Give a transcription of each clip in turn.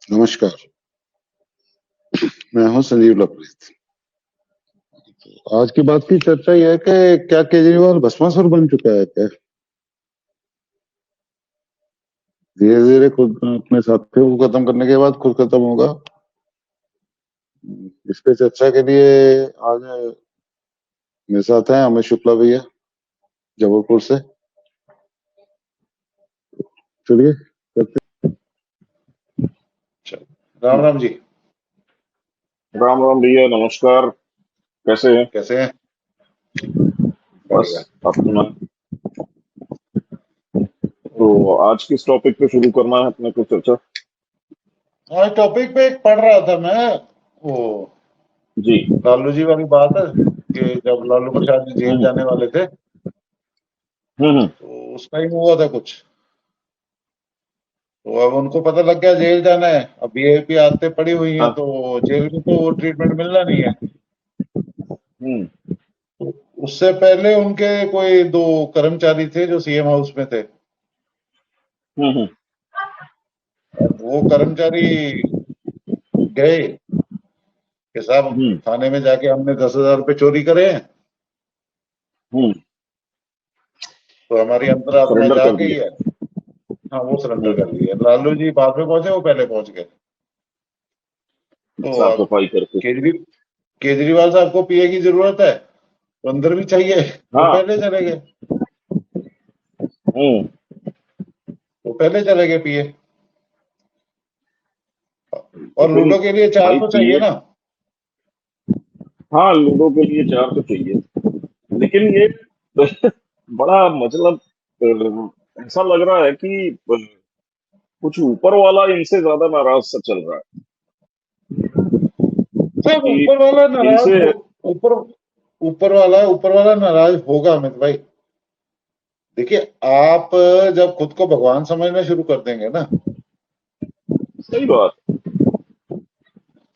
नमस्कार, मैं हूँ संजीव लपरेत। आज की बात की चर्चा यह है कि क्या केजरीवाल भस्मासुर बन चुका है क्या? धीरे-धीरे खुद अपने साथियों को खत्म करने के बाद खुद खत्म होगा। इस पे चर्चा के लिए आज मेरे साथ हैं अमित शुक्ला भैया, जबलपुर से। चलिए करते राम राम जी। राम राम भैया, नमस्कार। कैसे हैं? कैसे हैं? बस बढ़िया। अपना। तो आज किस टॉपिक पे शुरू करना है अपने को चर्चा? आज टॉपिक पे एक पढ़ रहा था मैं, वो जी। लालू जी वाली बात है कि जब लालू प्रसाद जी जेल हम्म जाने वाले थे हम्म तो उस टाइम हुआ था कुछ। तो अब उनको पता लग गया जेल जाना है, अब वीआईपी आते पड़ी हुई हैं हाँ। तो जेल में तो वो ट्रीटमेंट मिलना नहीं है। हम्म तो उससे पहले उनके कोई दो कर्मचारी थे जो सीएम हाउस में थे। हम्म अब वो कर्मचारी गए कि साहब हम्म थाने में जाके हमने 10,000 रुपये चोरी करे हैं, हम्म तो हमारी अंतरात्मा सरेंडर जाग कर गई दिया। है। हाँ, वो सरेंडर हम्म कर दिए। लालू जी बाद में पहुंचे, वो पहले पहुंच गए। तो साफ अब सफाई करके। केजरी केजरीवाल साहब को पीए की जरूरत है तो अंदर भी चाहिए, वो हाँ। पहले चले गए। हम्म वो पहले चले गए पीए। और लेकिन लूडो के लिए चार भाई तो चाहिए पीए। ना। हाँ, लूडो के लिए चार तो चाहिए। लेकिन ये बड़ा मतलब ऐसा लग रहा है कि कुछ ऊपर वाला इनसे ज्यादा नाराज सा चल रहा है सब कि ऊपर वाला नाराज इनसे। हो। ऊपर ऊपर वाला नाराज होगा अमित भाई। देखिए, आप जब खुद को भगवान समझना शुरू कर देंगे ना, सही बात।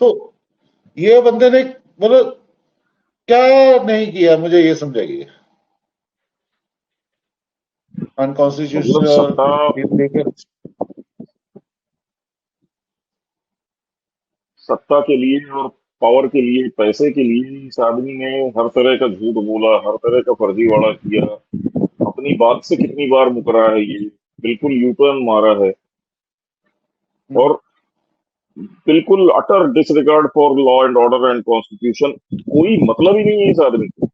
तो ये बंदे ने मतलब क्या नहीं किया, मुझे ये समझाइए। मतलब अनकॉन्स्टिट्यूशनल सत्ता बिल लेके। सत्ता के लिए और पावर के लिए, पैसे के लिए इस आदमी ने हर तरह का झूठ बोला, हर तरह का फर्जीवाड़ा किया। अपनी बात से कितनी बार मुकरा है ये। बिल्कुल यू टर्न मारा है। और बिल्कुल utter disregard for law and order and constitution. कोई मतलब ही नहीं है इस आदमी को।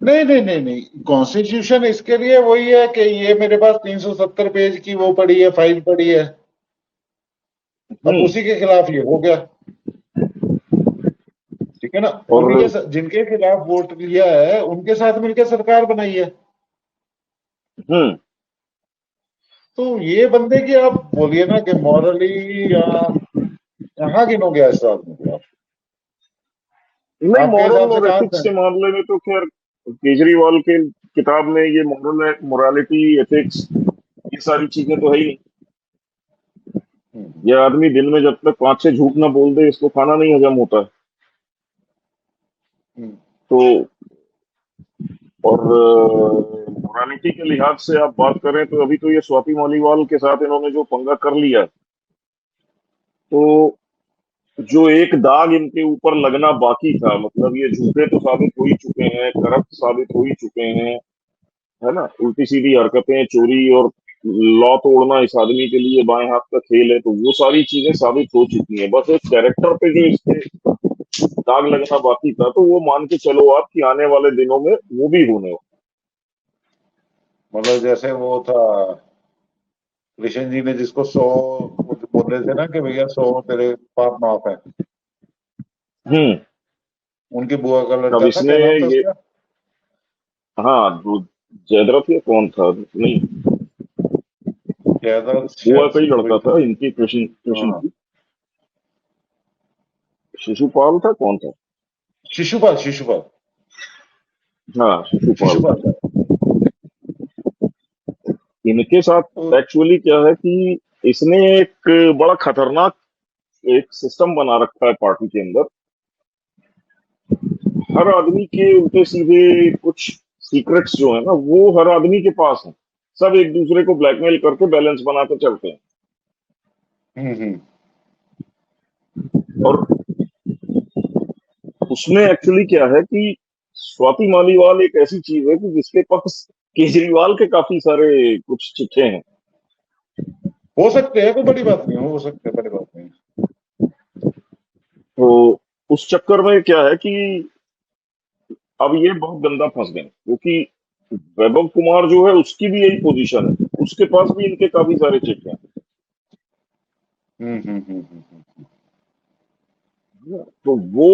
नहीं नहीं नहीं नहीं, कॉन्स्टिट्यूशन इसके लिए वही है कि ये मेरे पास 370 पेज की वो पड़ी है, फाइल पड़ी है। अब हम्म उसी के खिलाफ ये हो गया। ठीक है ना। और उन्हीं के जिनके खिलाफ वोट लिया है उनके साथ मिलकर सरकार बनाई है। हम्म तो ये बंदे की आप बोलिए ना कि मॉरली या कहाँ गिनोगे इस आदमी को आप? नहीं, आपके मॉरल हिसाब से और कहाँ एथिक्स से? के मामले में तो खैर केजरीवाल के किताब में ये मॉरल मोरालिटी एथिक्स ये सारी चीजें तो है ही नहीं। ये आदमी दिन में जब तक पांच छह झूठ ना बोल दे इसको खाना नहीं हजम होता है। हम्म, तो और मोरालिटी के लिहाज से आप बात करें तो अभी तो ये स्वाति मालीवाल के साथ इन्होंने जो पंगा कर लिया, तो जो एक दाग इनके ऊपर लगना बाकी था, मतलब ये झूठे तो साबित हो ही चुके हैं, करप्ट साबित हो ही चुके हैं, है ना। उल्टी सीधी हरकतें, चोरी और लॉ तोड़ना इस आदमी के लिए बाएं हाथ का खेल है, तो वो सारी चीजें साबित हो चुकी हैं। बस एक कैरेक्टर पे जो इसके दाग लगना बाकी था, तो वो मान के चलो आप कि आने वाले दिनों में वो भी होने वाला। मतलब जैसे वो था कृष्ण जी ने जिसको 100 बोले थे ना कि भैया 100 तेरे पाप माफ है। हम्म उनकी बुआ का अब लड़का था, इसने क्या नाम था ये। उसका? हाँ, जयद्रथ या कौन था, नहीं। जयदत्त बुआ शायद का ही से कोई लड़का था। था इनकी, कृष्ण कृष्ण हाँ, की। शिशुपाल था, कौन था? शिशुपाल शिशुपाल हाँ, शिशुपाल शिशुपाल था। था। इनके साथ तो एक्चुअली क्या है कि इसने एक बड़ा खतरनाक एक सिस्टम बना रखा है पार्टी के अंदर। हर आदमी के उल्टे सीधे कुछ सीक्रेट्स जो है ना, वो हर आदमी के पास है। सब एक दूसरे को ब्लैकमेल करके बैलेंस बना के चलते हैं। हम्म। और उसमें एक्चुअली क्या है कि स्वाति मालीवाल एक ऐसी चीज है कि जिसके पास केजरीवाल के काफी सारे कुछ चिट्ठे हैं। हो सकते हैं, कोई बड़ी बात नहीं हो सकते हैं, बड़ी बात नहीं। तो उस चक्कर में क्या है कि अब ये बहुत गंदा फंस गए, क्योंकि वैभव कुमार जो है उसकी भी यही पोजीशन है, उसके पास भी इनके काफी सारे चिट्ठे हैं। तो वो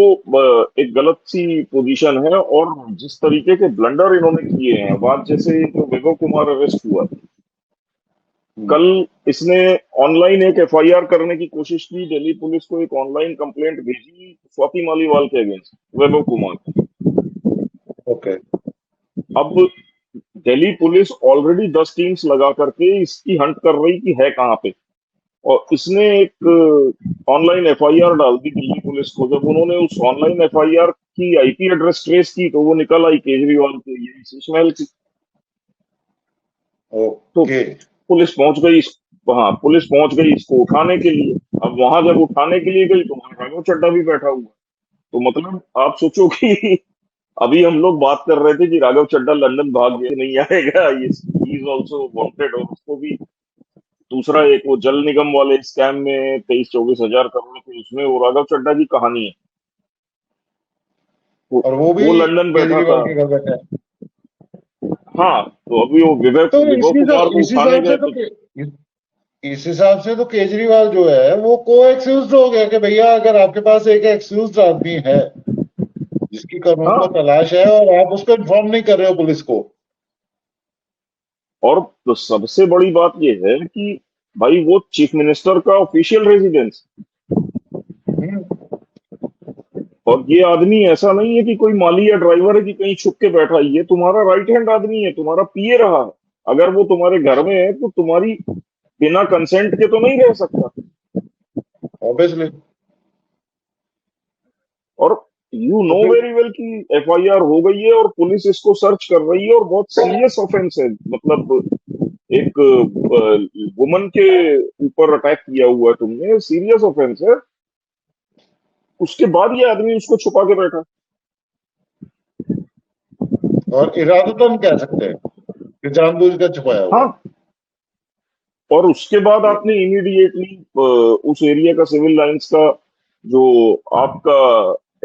एक गलत सी पोजीशन है। और जिस तरीके के ब्लंडर इन्होंने किए हैं, बात जैसे जो वैभव कुमार अरेस्ट हुआ, हम्म, कल इसने ऑनलाइन एक एफआईआर करने की कोशिश की, दिल्ली पुलिस को एक ऑनलाइन कंप्लेंट भेजी स्वाति मालीवाल के अगेंस्ट, वैभव कुमार। ओके। अब दिल्ली पुलिस ऑलरेडी 10 टीम्स लगा करके इसकी हंट कर रही कि है कहाँ पे, और इसने एक ऑनलाइन एफआईआर डाल दी दिल्ली पुलिस को। जब उन्होंने उस ऑनलाइन एफआईआर की आईपी एड्रेस ट्रेस की, तो वो निकल आई केजरीवाल के यही शीश महल की। तो ओके। पुलिस पहुंच गई हाँ, पुलिस पहुंच गई इसको उठाने के लिए। अब वहां जब उठाने के लिए गई तो वहां राघव चड्ढा भी बैठा हुआ। तो मतलब आप सोचो कि अभी हम लोग बात कर रहे थे कि राघव चड्ढा लंदन भाग गया, नहीं आएगा, ये ही इज ऑल्सो वांटेड। और उसको भी दूसरा एक वो जल निगम वाले स्कैम में 23-24 हजार करोड़ के, उसमें वो राघव चड्ढा की कहानी है। वो, और वो भी वो लंदन बैठा केजरीवाल था। के घर बैठा है। हाँ, तो अभी वो विवेक तो विभव कुमार को इस उठाने हिसाब से गए तो तो इस हिसाब से तो केजरीवाल जो है वो को एक्सक्यूज हो गया कि भैया अगर आपके पास एक एक्सक्यूज आदमी है जिसकी कानून को हाँ। तलाश है और आप उसको इन्फॉर्म नहीं कर रहे हो पुलिस को। और तो सबसे बड़ी बात यह है कि भाई वो चीफ मिनिस्टर का ऑफिशियल रेजिडेंस, हम्म, और ये आदमी ऐसा नहीं है कि कोई माली या ड्राइवर है कि कहीं छुप के बैठा है, ये तुम्हारा राइट हैंड आदमी है, तुम्हारा पीए रहा है। अगर वो तुम्हारे घर में है तो तुम्हारी बिना कंसेंट के तो नहीं रह सकता। ऑब्वियसली। और यू नो तो फिर वेरी वेल कि एफआईआर हो गई है और पुलिस इसको सर्च कर रही है, और बहुत सीरियस ऑफेंस है। मतलब एक वुमन के ऊपर अटैक किया हुआ है तुमने, सीरियस ऑफेंस है। उसके बाद ये आदमी उसको छुपा के बैठा। और इरादतन कह सकते हैं कि जानबूझकर छुपाया हुआ हाँ, और उसके बाद है। आपने इमीडिएटली उस एरिया का सिविल लाइंस का जो आपका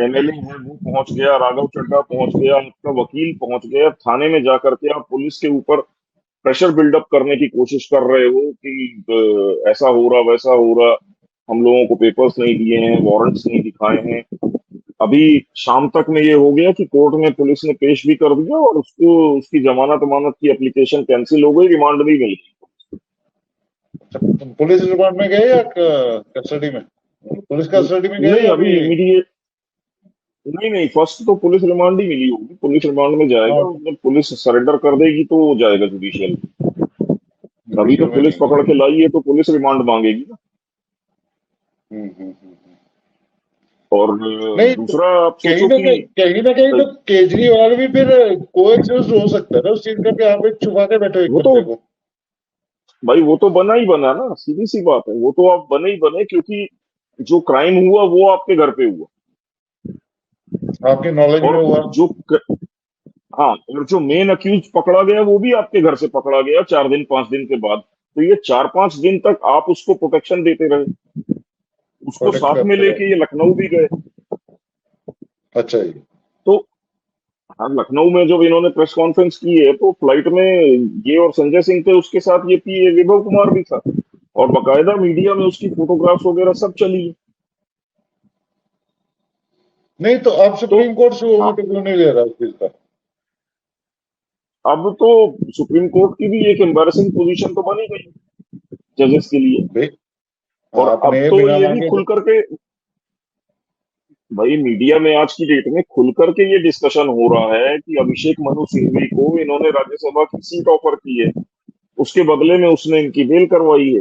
एमएलए है वो पहुंच गया, राघव चड्ढा पहुंच गया, आपका वकील पहुंच गया, थाने में जाकर के आप पुलिस के ऊपर प्रेशर बिल्डअप करने की कोशिश कर रहे हो कि ऐसा हो रहा वैसा हो रहा, हम लोगों को पेपर्स नहीं दिए हैं, वारंट्स नहीं दिखाए हैं। अभी शाम तक में ये हो गया कि कोर्ट में पुलिस ने पेश भी कर दिया, और उसको उसकी जमानत अमानत की एप्लीकेशन कैंसिल हो गई, रिमांड भी मिल गई। अच्छा, तुम पुलिस रिमांड में गए या कस्टडी में? पुलिस कस्टडी में गए नहीं, या अभी अभी? इमीडिएट नहीं नहीं, फर्स्ट तो पुलिस रिमांड ही मिली होगी, पुलिस रिमांड में जाएगा, हाँ, जब पुलिस सरेंडर कर देगी तो वो जाएगा जुडिशियल। अभी तो जुडिशियल में पुलिस नहीं पकड़ गए। के लाई है तो पुलिस रिमांड मांगेगी ना। और नहीं तो दूसरा आप सोचो कि कहीं ना कहीं अ, तो केजरीवाल भी फिर को एक्सक्यूज हो सकता है ना उस चीज का कि आप एक छुपा के बैठो एक वो तो बंदे को। भाई वो तो बना ही बना ना, सीधी सी बात है, वो तो आप बने ही बने, क्योंकि जो क्राइम हुआ वो आपके घर पे हुआ। आपकी नॉलेज में और हुआ। जो हाँ, और जो मेन अक्यूज पकड़ा गया वो भी आपके घर से पकड़ा गया 4 दिन 5 दिन के बाद। तो ये 4 5 दिन तक आप उसको प्रोटेक्शन देते रहे, उसको प्रोटेक्ट साथ में करते रहे। लेके ये लखनऊ भी गए। अच्छा जी। तो हाँ, लखनऊ में जब इन्होंने प्रेस कॉन्फ्रेंस की है तो फ्लाइट में ये और संजय सिंह थे, उसके साथ ये पी विभव कुमार भी था, और बकायदा मीडिया में उसकी फोटोग्राफ्स वगैरह सब चली है। नहीं तो अब तो सुप्रीम कोर्ट से वो हाँ, तो क्यों नहीं ले रहा उस चीज का? अब तो सुप्रीम कोर्ट की भी एक एम्बैरेसिंग पोजीशन तो बनी गई जजेस के लिए। भाई और अब आपने तो बिना ये भी मांगे खुल करके, भाई मीडिया में आज की डेट में खुल करके ये डिस्कशन हो रहा है कि अभिषेक मनु सिंघवी को इन्होंने राज्यसभा की सीट ऑफर की है, उसके बदले में उसने इनकी बेल करवाई है।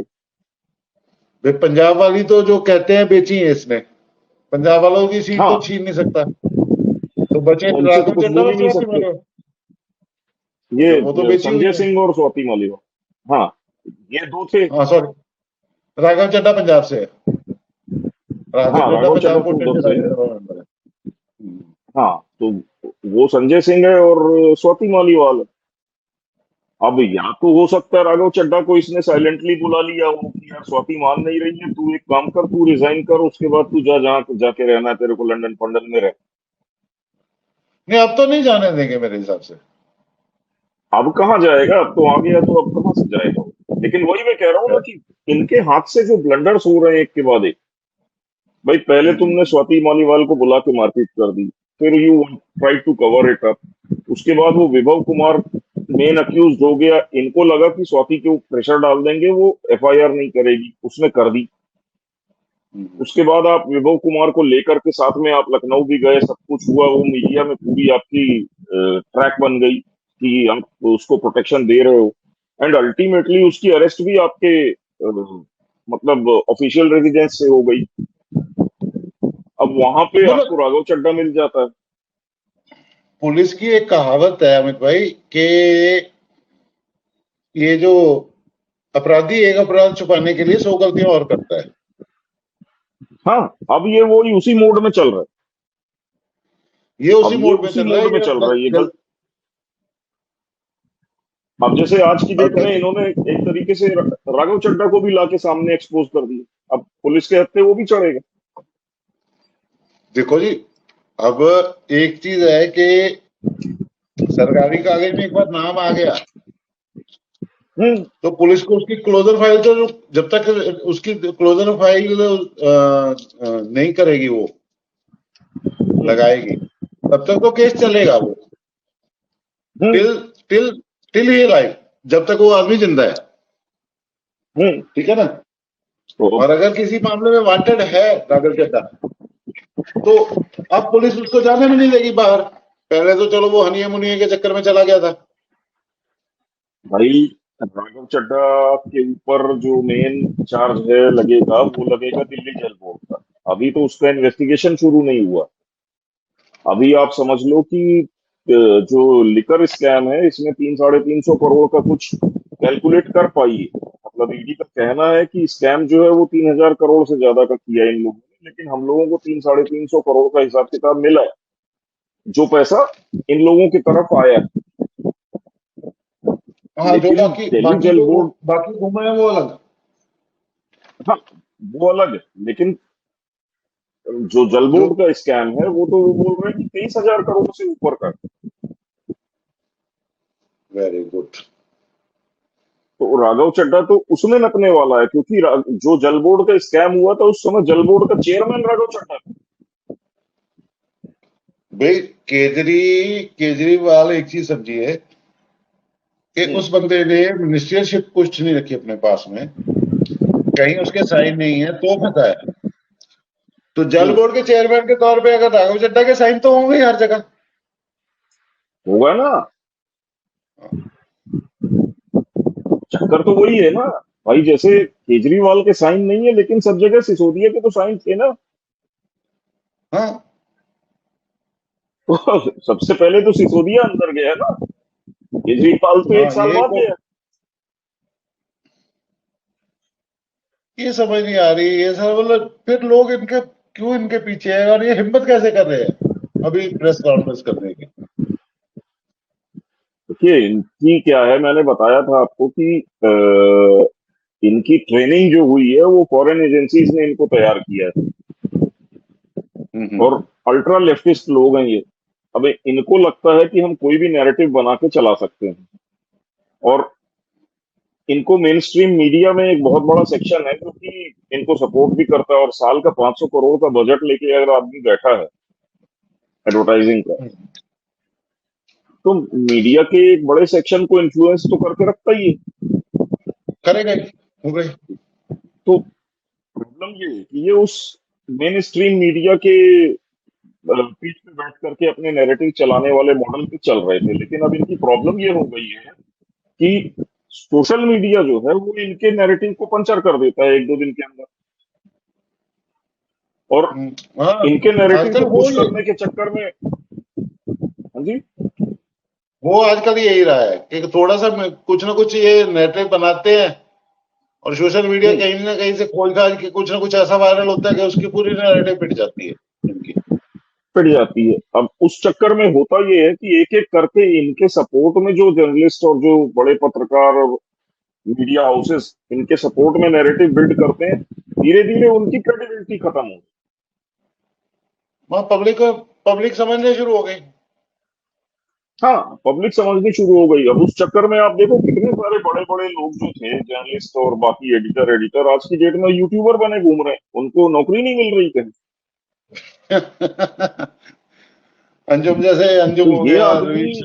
भाई पंजाब वाली तो जो कहते हैं बेची है इसने। पंजाब वालों की सीट तो हाँ, छीन नहीं सकता। तो बचे उनसे तो राघव कुछ चड्ढा बोल और ही नहीं स्वाति सकते। मालिवाल। वो तो ये बेची हुई संजय है। सिंह और स्वाति मालीवाल, हाँ, ये दो थे। हाँ सॉरी, राघव चड्ढा पंजाब से है। राघव हाँ, चड्ढा राघव चड्ढा पंजाब तो कोटे उधर के से है। मेंबर है। हाँ, तो वो संजय सिंह है और स्वाति मालीवाल है। अब या तो हो सकता है राघव चड्ढा को इसने साइलेंटली बुला लिया हो कि यार स्वाति मान नहीं रही है, तू एक काम कर, तू रिजाइन कर, उसके बाद तू जा जहाँ जाके रहना है, तेरे को लंदन फंडन में रह। नहीं, अब तो नहीं जाने देंगे मेरे हिसाब से। अब कहाँ जाएगा, अब तो आ गया, तो अब कहाँ से जाएगा वो? लेकिन वही मैं कह रहा हूँ ना कि इनके हाथ से जो ब्लंडर्स हो रहे हैं एक के बाद एक। भाई पहले तुमने हम्म। स्वाति मालीवाल को बुला के मारपीट कर दी, फिर you try to cover it up. उसके बाद वो विभव कुमार मेन अक्यूज हो गया, इनको लगा कि स्वाति के ऊपर प्रेशर डाल देंगे, वो एफआईआर नहीं करेगी, उसने कर दी। हम्म। उसके बाद आप विभव कुमार को लेकर के साथ में आप लखनऊ भी गए, सब कुछ हुआ, वो मीडिया में पूरी आपकी ट्रैक बन गई कि हम उसको प्रोटेक्शन दे रहे हो। एंड अल्टीमेटली उसकी अरेस्ट भी आपके मतलब ऑफिशियल रेजिडेंस से हो गई। अब वहां पे आपको मतलब राघव चड्ढा मिल जाता है। पुलिस की एक कहावत है अमित भाई कि ये जो अपराधी एक अपराध छुपाने के लिए 100 गलतियां और करता है। हाँ, अब ये वो ही उसी मोड में चल रहा है। ये उसी अब ये मोड में उसी चल रहा है मोड में ये चल रहा है, ये जल, अब जैसे आज की अब डेट में गलती। इन्होंने एक तरीके से राघव चड्ढा को भी लाके सामने एक्सपोज कर दिया, अब पुलिस के हत्थे वो भी चढ़ेगा। देखो जी, अब एक चीज है कि सरकारी कागज में एक बार नाम आ गया हम्म। तो पुलिस को उसकी क्लोजर फाइल तो जब तक उसकी क्लोजर फाइल नहीं करेगी, वो हम्म। लगाएगी, तब तक तो केस चलेगा वो। हम्म। टिल टिल टिल ही लाइफ, जब तक वो आदमी जिंदा है। हम्म। ठीक है ना। तो और अगर किसी मामले में वांटेड है राघव चड्ढा, तो अब पुलिस उसको जाने में नहीं देगी बाहर। पहले तो चलो वो हनिए मुनिए के चक्कर में चला गया था। भाई राघव चड्ढा के ऊपर जो मेन चार्ज है लगेगा, वो लगेगा दिल्ली जल बोर्ड का। अभी तो उसका इन्वेस्टिगेशन शुरू नहीं हुआ। अभी आप समझ लो कि जो लिकर स्कैम है, इसमें 300-350 करोड़ का कुछ कैलकुलेट कर पाई है। मतलब ईडी का कहना है कि स्कैम जो है वो 3,000 करोड़ से ज्यादा का किया है इन लोगों ने, लेकिन हम लोगों को 300-350 करोड़ का हिसाब किताब मिला है, जो पैसा इन लोगों की तरफ आया है। हाँ, जो लेकिन बाकी दिल्ली बाकी जल जो बोर्ड, बाकी घूमे हैं वो अलग। हाँ, वो अलग है, लेकिन जो जल जो बोर्ड का स्कैम है वो तो वो बोल रहे हैं कि 23,000 करोड़ से ऊपर का। Very good. तो राघव चड्ढा तो उसमें नपने वाला है, क्योंकि जो जल बोर्ड का स्कैम हुआ था उस समय जल बोर्ड का चेयरमैन राघव चड्ढा था। भाई केजरीवाल एक चीज समझिए कि हम्म। उस बंदे ने मिनिस्टरशिप कुछ नहीं रखी अपने पास में, कहीं उसके साइन नहीं है तो फंसा है। तो जल हम्म। बोर्ड के चेयरमैन के तौर पे अगर राघव चड्ढा के साइन तो होंगे ही हर जगह। होगा ना। चक्कर तो वही है ना भाई, जैसे केजरीवाल के साइन नहीं है, लेकिन सब जगह सिसोदिया के तो साइन थे ना। हाँ तो सबसे पहले तो सिसोदिया अंदर गया ना, केजरीवाल तो एक हाँ, साल बाद गया। ये समझ नहीं आ रही ये सर, मतलब फिर लोग इनके क्यों इनके पीछे है और ये हिम्मत कैसे कर रहे हैं अभी प्रेस कॉन्फ्रेंस करने की। देखिए इनकी क्या है, मैंने बताया था आपको कि इनकी ट्रेनिंग जो हुई है वो फॉरेन एजेंसीज ने इनको तैयार किया है, और हम्म। अल्ट्रा लेफ्टिस्ट लोग हैं ये। अब इनको लगता है कि हम कोई भी नैरेटिव बना के चला सकते हैं, और इनको मेन स्ट्रीम मीडिया में एक बहुत बड़ा सेक्शन है जो कि इनको सपोर्ट भी करता है, और साल का 500 करोड़ का बजट लेके अगर आदमी बैठा है एडवर्टाइजिंग का, तो मीडिया के एक बड़े सेक्शन को इन्फ्लुएंस तो करके रखता ही है। करेगा ही, हो गई। तो प्रॉब्लम ये है कि ये उस मेन स्ट्रीम मीडिया के पीठ पे बैठ करके अपने नैरेटिव चलाने वाले मॉडल पे चल रहे थे, लेकिन अब इनकी प्रॉब्लम ये हो गई है कि सोशल मीडिया जो है वो इनके नैरेटिव को पंचर कर देता है 1-2 दिन के अंदर, और हाँ, इनके नैरेटिव आजकल को वो पुश ही करने के चक्कर में। हाँ जी। वो आजकल यही रहा है कि थोड़ा सा कुछ ना कुछ ये नैरेटिव बनाते हैं और सोशल मीडिया हम्म, कहीं ना कहीं से खोज खाज के कुछ ना कुछ ऐसा वायरल होता है कि उसकी पूरी नैरेटिव पिट जाती है इनकी। पिट जाती है। अब उस चक्कर में होता ये है कि एक एक करके इनके सपोर्ट में जो जर्नलिस्ट और जो बड़े पत्रकार और मीडिया हाउसेस इनके सपोर्ट में नैरेटिव बिल्ड करते हैं, धीरे धीरे उनकी क्रेडिबिलिटी खत्म हो। वहां पब्लिक समझने शुरू हो गई। हाँ, पब्लिक समझनी शुरू हो गई। अब उस चक्कर में आप देखो कितने सारे बड़े बड़े लोग जो थे जर्नलिस्ट और बाकी एडिटर एडिटर आज की डेट में यूट्यूबर बने घूम रहे हैं, उनको नौकरी नहीं मिल रही कहीं। अंजुम जैसे अंजुम तो हो ये गया, आदमी, रवीश।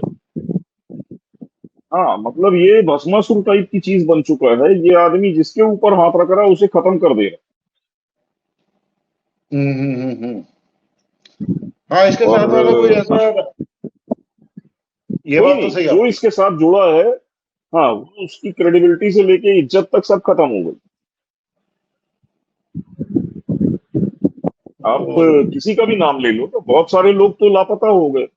हाँ मतलब ये भस्मासुर टाइप की चीज बन चुका है। ये आदमी जिसके ऊपर हाथ रख रहा है उसे खत्म कर दे हम्म। हाँ, इसके रहा। साथ वाला कोई और ऐसा, ये कोई बात तो नहीं सही जो आपकी। इसके साथ जुड़ा है, हाँ वो उसकी क्रेडिबिलिटी से लेके इज्जत तक सब खत्म हो गई। आप और किसी का भी नाम ले लो तो बहुत सारे लोग तो लापता हो गए,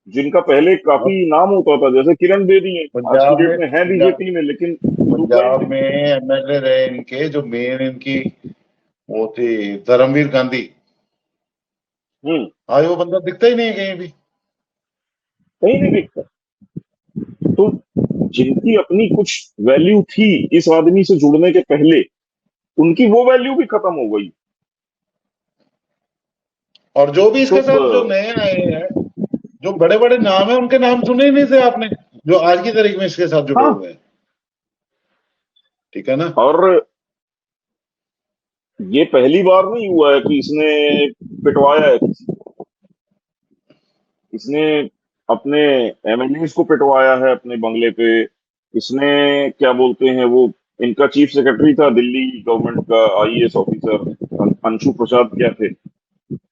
जिनका पहले काफी नाम होता था, जैसे किरण बेदी है, आज की पंजाब डेट में में है पंजाब बीजेपी में लेकिन डूब लाइन पंजाब में। में एमएलए रहे इनके, जो मेन इनकी वो थी, धर्मवीर गांधी। हम्म। आज वो बंदा दिखता ही नहीं है कहीं भी। कहीं नहीं दिखता। तो जिनकी अपनी कुछ वैल्यू थी इस आदमी से जुड़ने के पहले, उनकी वो वैल्यू भी खत्म हो गई। और जो भी तो इसके साथ जो नए आए हैं, जो बड़े बड़े नाम है, उनके नाम सुने ही नहीं थे आपने, जो आज की तारीख में इसके साथ जुड़े हाँ, हुए हैं। ठीक है ना। और ये पहली बार नहीं हुआ है कि इसने पिटवाया है किसी को। इसने अपने एमएलए को पिटवाया है अपने बंगले पे। इसने क्या बोलते हैं वो, इनका चीफ सेक्रेटरी था दिल्ली गवर्नमेंट का, आईएएस ऑफिसर अंशु प्रसाद क्या थे,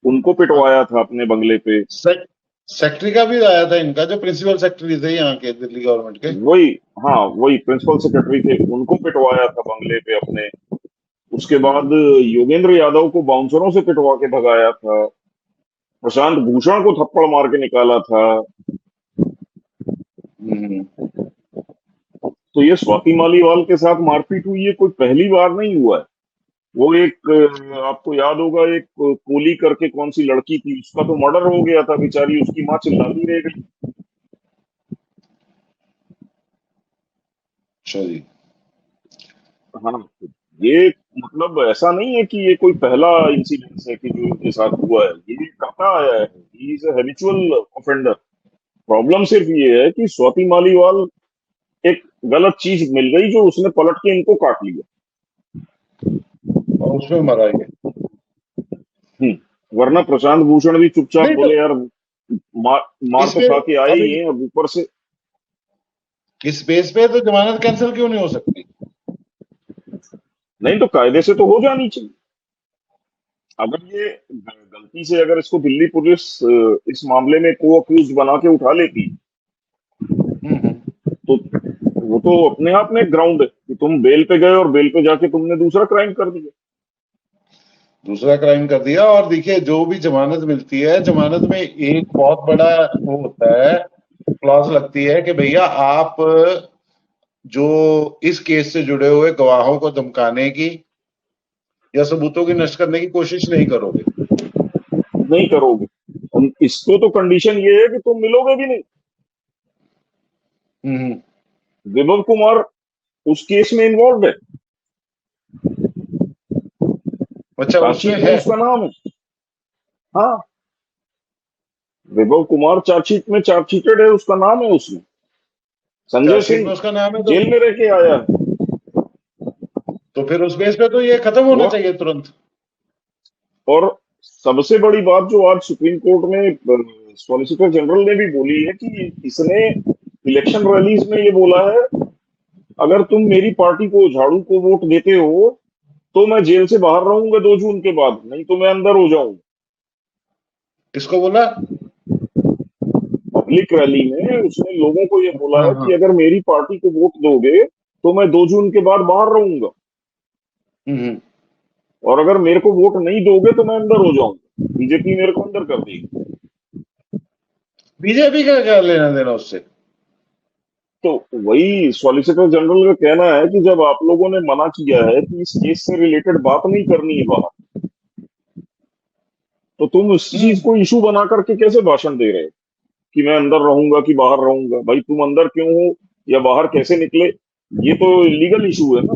उनको हाँ, पिटवाया था अपने बंगले पे। सेक्रेटरी का भी आया था इनका, जो प्रिंसिपल सेक्रेटरी थे यहाँ के दिल्ली गवर्नमेंट के। वही, हाँ वही प्रिंसिपल सेक्रेटरी थे, उनको पिटवाया था बंगले पे अपने। उसके बाद योगेंद्र यादव को बाउंसरों से पिटवा के भगाया था। प्रशांत भूषण को थप्पड़ मार के निकाला था। हम्म। तो ये स्वाति मालीवाल के साथ मारपीट हुई है, कोई पहली बार नहीं हुआ है। वो एक आपको याद होगा, एक कोली करके कौन सी लड़की थी, उसका तो मर्डर हो गया था, बेचारी उसकी माँ चिल्लाती रह गई। अच्छा जी। हाँ, ये मतलब ऐसा नहीं है कि ये कोई पहला इंसिडेंस है कि जो इनके साथ हुआ है, ये करता आया है, he is habitual offender. Problem सिर्फ ये है कि स्वाति मालीवाल एक गलत चीज मिल गई जो उसने पलट के इनको काट लिया। और उसमें मरा ये। वरना प्रशांत भूषण भी चुपचाप नहीं तो बोले यार, मार मार इस तो पे खा के आए अभी ही हैं, अब ऊपर से। इस बेस पे तो जमानत कैंसिल क्यों नहीं हो सकती? नहीं तो कायदे से तो हो जानी चाहिए। अगर ये गलती से अगर इसको दिल्ली पुलिस इस मामले में को अक्यूज बना के उठा लेती, हम्म। तो वो तो अपने आप में ग्राउंड है कि तुम बेल पे गए और बेल पे जाके तुमने दूसरा क्राइम कर दिया। दूसरा क्राइम कर दिया। और देखिए, जो भी जमानत मिलती है, जमानत में एक बहुत बड़ा वो होता है, क्लॉज लगती है कि भैया आप जो इस केस से जुड़े हुए गवाहों को धमकाने की या सबूतों की नष्ट करने की कोशिश नहीं करोगे। नहीं करोगे। इसको तो कंडीशन ये है कि तुम मिलोगे भी नहीं। हम्म। विभव कुमार उस केस में इन्वॉल्व है, अच्छा, उसमें चार्जशीट में है। उसका नाम है। हाँ, विभव कुमार चार्जशीट में चार्जशीटेड है, उसका नाम है उसमें। संजय चार्जशीट सिंह में उसका नाम है, जेल में रह के आया है। तो फिर उस बेस पे तो ये खत्म होना और चाहिए तुरंत। और सबसे बड़ी बात जो आज सुप्रीम कोर्ट में सॉलिसिटर जनरल ने भी बोली है कि इसने इलेक्शन रैलीज में ये बोला है, अगर तुम मेरी पार्टी को झाड़ू को वोट देते हो तो मैं जेल से बाहर रहूंगा 2 जून के बाद, नहीं तो मैं अंदर हो जाऊंगा। किसको बोला? पब्लिक रैली में उसने लोगों को ये बोला हाँ है कि हाँ। अगर मेरी पार्टी को वोट दोगे तो मैं 2 जून के बाद बाहर रहूंगा, हम्म। और अगर मेरे को वोट नहीं दोगे तो मैं अंदर हो जाऊंगा, बीजेपी मेरे को अंदर कर देगी। बीजेपी का क्या लेना देना उससे? तो वही सॉलिसिटर जनरल का कहना है कि जब आप लोगों ने मना किया है कि इस केस से रिलेटेड बात नहीं करनी है बाहर, तो तुम इस चीज हम्म। को इशू बना करके कैसे भाषण दे रहे हो कि मैं अंदर रहूंगा कि बाहर रहूंगा? भाई तुम अंदर क्यों हो या बाहर कैसे निकले, ये तो लीगल इशू है ना।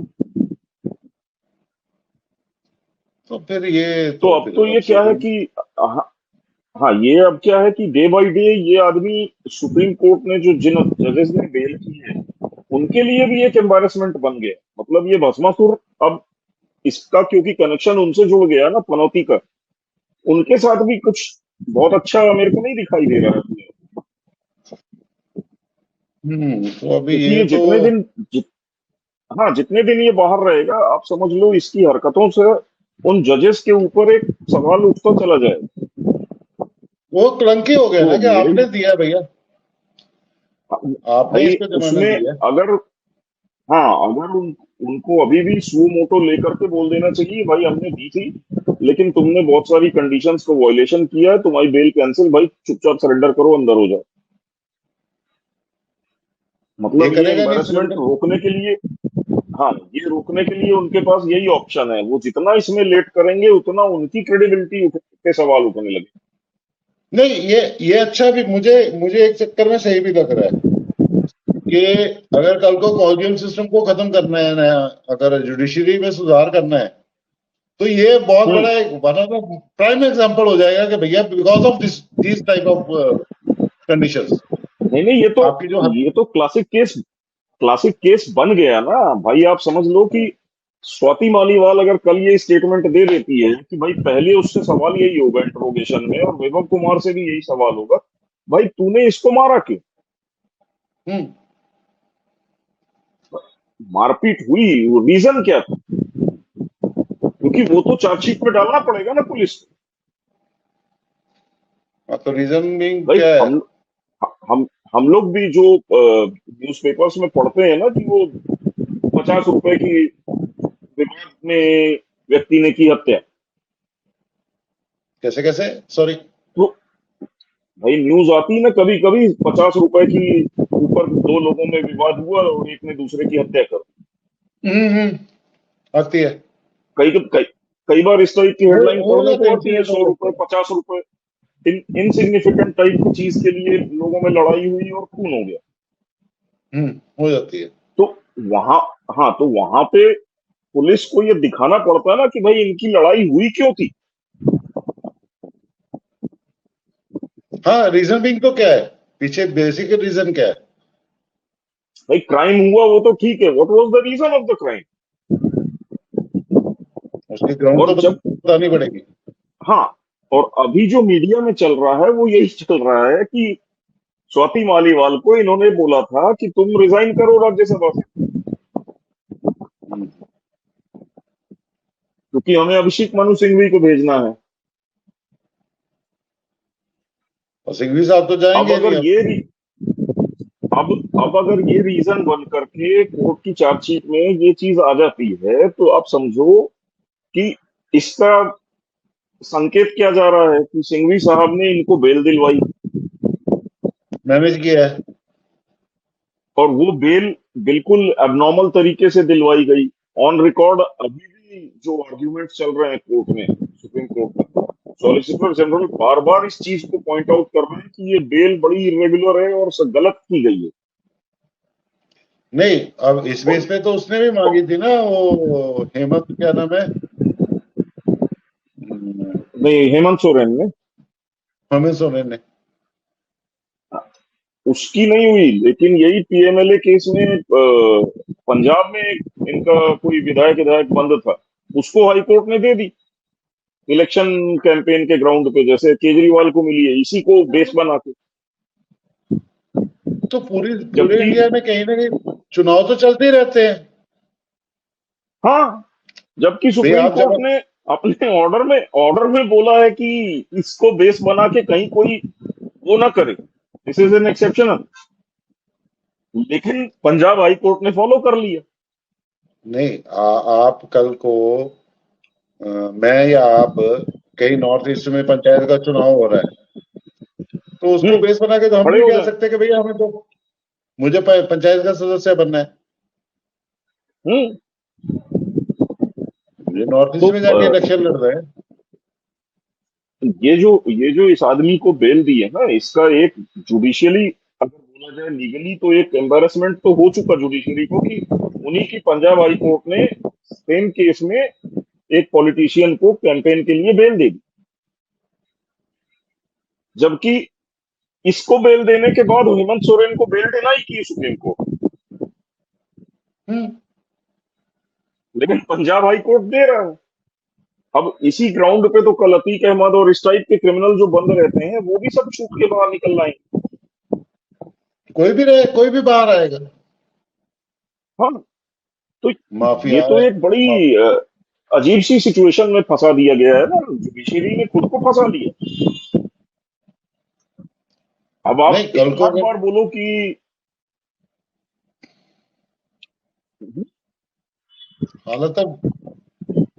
तो फिर ये तो तो अब फिर तो अब ये क्या है सुप्रीम। कि हाँ, हाँ, ये अब क्या है कि डे बाय डे ये आदमी, सुप्रीम कोर्ट ने जो जिन जजेस ने बेल की है उनके लिए भी एक एम्बैरेसमेंट बन गया। मतलब ये भस्मासुर अब इसका क्योंकि कनेक्शन उनसे जुड़ गया ना पनौती का, उनके साथ भी कुछ बहुत अच्छा मेरे को नहीं दिखाई दे रहा है। तो अभी क्योंकि ये ये तो हाँ, जितने दिन ये बाहर रहेगा आप समझ लो इसकी हरकतों से उन जजेस के ऊपर एक सवाल उठता चला जाएगा। वो क्लंकी हो गया ना तो कि मेरे आपने दिया भैया, आपने भाई इस पे जमानत उसमें दी है। अगर, हाँ, अगर उनको अभी भी सुओ मोटो लेकर के बोल देना चाहिए भाई हमने दी थी लेकिन तुमने बहुत सारी कंडीशंस को वायलेशन किया है, तुम्हारी बेल कैंसिल, भाई चुपचाप सरेंडर करो, अंदर हो जाओ। ये मतलब ये करेगा नहीं एम्बैरेसमेंट सरेंडर। रोकने के लिए, हाँ, ये रोकने के लिए उनके पास यही ऑप्शन है। वो जितना इसमें लेट करेंगे उतना उनकी क्रेडिबिलिटी पे सवाल उठने लगे। नहीं, ये अच्छा भी, मुझे मुझे एक चक्कर में सही भी लग रहा है कि अगर कल को कॉलेजियम सिस्टम को खत्म करना है नया, अगर जुडिशरी में सुधार करना है, तो ये बहुत हम्म। बड़ा एक one of the prime example हो जाएगा कि भैया because of this type of conditions नहीं नहीं, आपकी जो ये तो क्लासिक केस बन गया ना भाई। आप समझ लो कि स्वाति मालीवाल अगर कल ये स्टेटमेंट दे देती है कि भाई पहले उससे सवाल यही होगा इंट्रोगेशन में और वैभव कुमार से भी यही सवाल होगा, भाई तूने इसको मारा क्यों? हम्म। मारपीट हुई, रीजन क्या था? क्योंकि वो तो चार्जशीट में डालना पड़ेगा ना पुलिस को। हाँ, तो रीजनिंग भाई क्या है? हम हम लोग भी जो न्यूज़पेपर्स में पढ़ते हैं ना कि वो 50 रुपए की विवाद में व्यक्ति ने की हत्या, कैसे कैसे, सॉरी। तो भाई न्यूज आती है ना कभी कभी, 50 रुपए की ऊपर दो लोगों में विवाद हुआ और एक ने दूसरे की हत्या कर। हम्म। आती है। कई कई कई बार इस टाइप की हेडलाइन हो पढ़ने जाते को हैं आती है, इंसिडेंट, हो 100 रुपए, जाते हैं। 50 रुपए, इनसिग्निफिकेंट टाइप की चीज के लिए लोगों में लड़ाई हुई और खून हो गया। हो जाती है। तो वहां, हाँ, तो वहां पे पुलिस को ये दिखाना पड़ता है ना कि भाई इनकी लड़ाई हुई क्यों थी। हाँ, रीजन बिंग तो क्या है, पीछे बेसिक रीजन क्या है? भाई क्राइम हुआ वो तो ठीक है, what was the reason of the crime? उसकी ग्राउंड तो और जब, बतानी पड़ेगी। हाँ, और अभी जो मीडिया में चल रहा है वो यही चल रहा है कि स्वाति मालीवाल को इन्होंने बोला था कि तुम रिजाइन करो राज्यसभा से हम्म। क्योंकि हमें अभिषेक मनु सिंघवी को भेजना है। और सिंघवी साहब तो अब जाएंगे नहीं अगर अब। ये री- अब अगर ये रीजन बन करके कोर्ट की चार्जशीट में ये चीज आ जाती है तो आप समझो कि इसका संकेत क्या जा रहा है कि सिंघवी साहब ने इनको बेल दिलवाई मैनेज किया है। और वो बेल बिल्कुल एबनॉर्मल तरीके से दिलवाई गई। ऑन रिकॉर्ड अभी भी जो आर्ग्यूमेंट चल रहे हैं कोर्ट में, सुप्रीम कोर्ट में, सॉलिसिटर जनरल बार बार इस चीज को पॉइंट आउट कर रहे हैं कि ये बेल बड़ी इरेगुलर है और गलत की गई है। नहीं, अब इस और, बेस पे तो उसने भी मांगी थी ना, वो हेमंत, क्या नाम है, नहीं, हेमंत सोरेन ने, हेमंत सोरेन ने। उसकी नहीं हुई लेकिन यही पीएमएलए केस में पंजाब में इनका कोई विधायक विधायक बंद था, उसको हाई कोर्ट ने दे दी इलेक्शन कैंपेन के ग्राउंड पे, जैसे केजरीवाल को मिली है इसी को बेस बना के। तो पूरी पूरे जबकि, इंडिया में कहीं ना कहीं चुनाव तो चलते ही रहते हैं। हाँ, जबकि भाई सुप्रीम आप कोर्ट जब, ने अपने ऑर्डर में बोला है कि इसको बेस बना के कहीं कोई वो ना करे, दिस इज एन एक्सेप्शनल, लेकिन पंजाब हाई कोर्ट ने फॉलो कर लिया। नहीं आप कल को मैं या आप कहीं नॉर्थ ईस्ट में पंचायत का चुनाव हो रहा है, तो उसको बेस बना के तो हम खड़े नहीं हो कह जाए। सकते कि भैया हमें तो मुझे पंचायत का सदस्य बनना है, हम्म। ये नॉर्थ ईस्ट तो में जाके इलेक्शन लड़ रहे हैं। ये जो इस आदमी को बेल दी है ना, इसका एक जुडिशियली अगर बोला जाए लीगली तो एक एम्बेरसमेंट तो हो चुका जुडिशरी को कि उन्हीं की पंजाब हाई कोर्ट ने सेम केस में एक पॉलिटिशियन को कैंपेन के लिए बेल दे दी, जबकि इसको बेल देने के बाद हेमंत सोरेन को बेल डिनाई की सुप्रीम कोर्ट, हम्म। लेकिन पंजाब हाई कोर्ट दे रहा है। अब इसी ग्राउंड पे तो कल अतीक अहमद और इस टाइप के क्रिमिनल जो बंद रहते हैं वो भी सब छूट के बाहर निकल आएंगे। कोई भी रहे, कोई भी बाहर आएगा। हाँ, तो ये माफिया तो है। एक बड़ी अजीब सी सिचुएशन में फंसा दिया गया है ना, जुडिशरी ने खुद को फंसा लिया। अब आप नहीं, कल एक को लाख बार बोलो कि हालत अब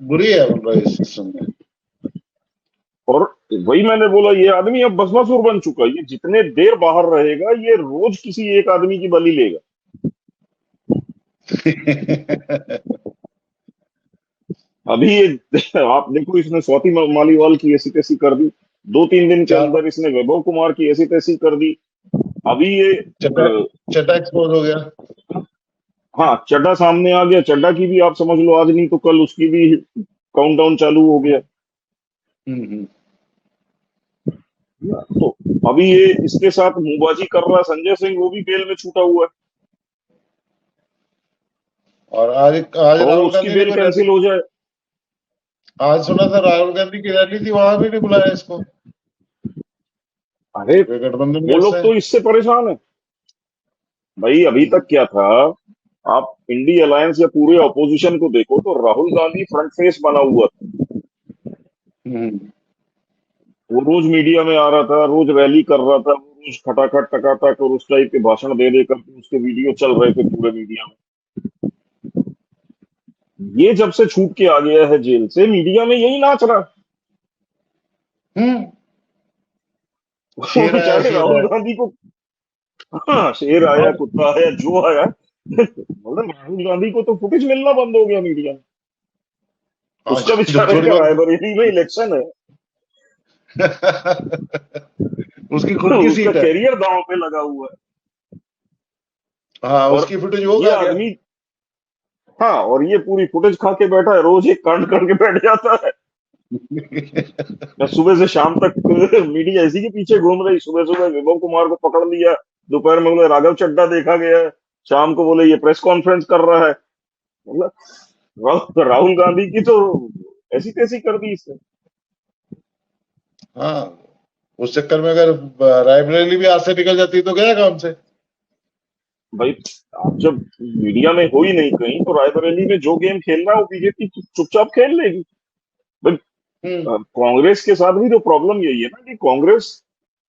बुरी है बोल रहा है इस सिस्टम में। और वही मैंने बोला, ये आदमी अब भस्मासुर बन चुका है। ये जितने देर बाहर रहेगा ये रोज किसी एक आदमी की बलि लेगा। अभी ये आप देखो, इसने स्वाति मालीवाल की ऐसी तैसी कर दी, 2-3 दिन के चार अंदर इसने वैभव कुमार की ऐसी तैसी कर दी। अभी ये चड्डा चड्डा एक्सपोज हो गया। हाँ, चड्डा सामने आ गया। चड्डा की भी आप समझ लो आज नहीं तो कल उसकी भी काउंटडाउन चालू हो गया। हम्म। तो अभी ये इसके साथ मुंहबाजी कर रहा है संजय सिंह, वो भी बेल में छूटा हुआ है। और आज आज और राहुल उसकी गांधी ने बेल कोई रैली, कैंसिल हो जाए। आज सुना था राहुल गांधी की रैली थी, वहां भी नहीं बुलाया इसको। अरे, वे गठबंधन वो के लोग हिस्से तो इससे परेशान है भाई। अभी तक क्या था, आप इंडी अलायंस या पूरे ऑपोजिशन को देखो तो राहुल गांधी फ्रंट फेस बना हुआ था। हम्म। वो रोज मीडिया में आ रहा था, रोज रैली कर रहा था, वो रोज खटाखट टकाटक और उस टाइप के भाषण दे देकर के उसके वीडियो चल रहे थे पूरे मीडिया में। ये जब से छूट के आ गया है जेल से, मीडिया में यही नाच रहा है। हम्म। शेर वो आया, चाहे शेर राहुल आया। गांधी को, हाँ, शेर आया, और कुत्ता आया, जो आया, मतलब राहुल गांधी को तो फुटेज मिलना बंद हो गया मीडिया में। आज उसका जब बेचारे थोड़ी का बहुत रायबरेली में इलेक्शन है। उसकी खुद की उसका सीट है। कैरियर दांव पे लगा हुआ है। हाँ, और उसकी फुटेज वो ये खा गया। आदमी, हाँ, और ये पूरी फुटेज खा के बैठा है, रोज एक कांड करके बैठ जाता है। मैं सुबह से शाम तक मीडिया इसी के पीछे घूम रही। सुबह सुबह विभव कुमार को पकड़ लिया, दोपहर में बोले राघव चड्ढा देखा गया है, शाम को बोले ये प्रेस कॉन्फ्रेंस कर रहा है। मतलब राहुल गांधी की तो ऐसी तैसी कर दी इसने। हाँ, उस चक्कर में अगर रायबरेली भी आज से निकल जाती तो गया काम से। भाई, आप जब मीडिया में हो ही नहीं कहीं तो रायबरेली में जो गेम खेल रहा है वो बीजेपी चुपचाप खेल लेगी भाई। हम्म। कांग्रेस के साथ भी तो प्रॉब्लम यही है ना कि कांग्रेस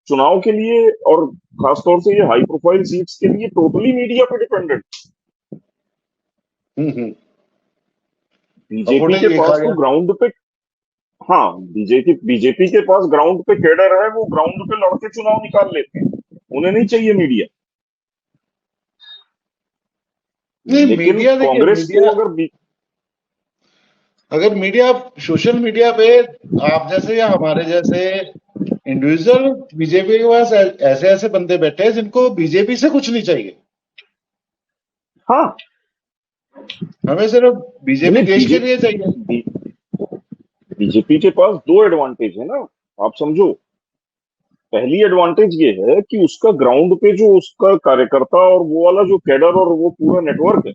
चुनाव के लिए और खासतौर से ये हाई प्रोफाइल सीट्स के लिए टोटली मीडिया पे डिपेंडेंट। हम्म। और बीजेपी फुटेज के ये खा पास तो गया। ग्राउंड पे, हाँ, बीजेपी के पास ग्राउंड पे कैडर है, वो ग्राउंड पे लड़के चुनाव निकाल लेते हैं, उन्हें नहीं चाहिए मीडिया। नहीं, लेकिन मीडिया देखिए, कांग्रेस को मीडिया अगर अगर मीडिया सोशल मीडिया पे आप जैसे या हमारे जैसे इंडिविजुअल, बीजेपी के पास ऐसे ऐसे बंदे बैठे हैं जिनको बीजेपी से कुछ नहीं चाहिए। हाँ, हमें सिर्फ बीजेपी नहीं, देश के लिए चाहिए। बीजेपी के पास दो एडवांटेज है ना, आप समझो। पहली एडवांटेज ये है कि उसका ग्राउंड पे जो उसका कार्यकर्ता और वो वाला जो कैडर और वो पूरा नेटवर्क है,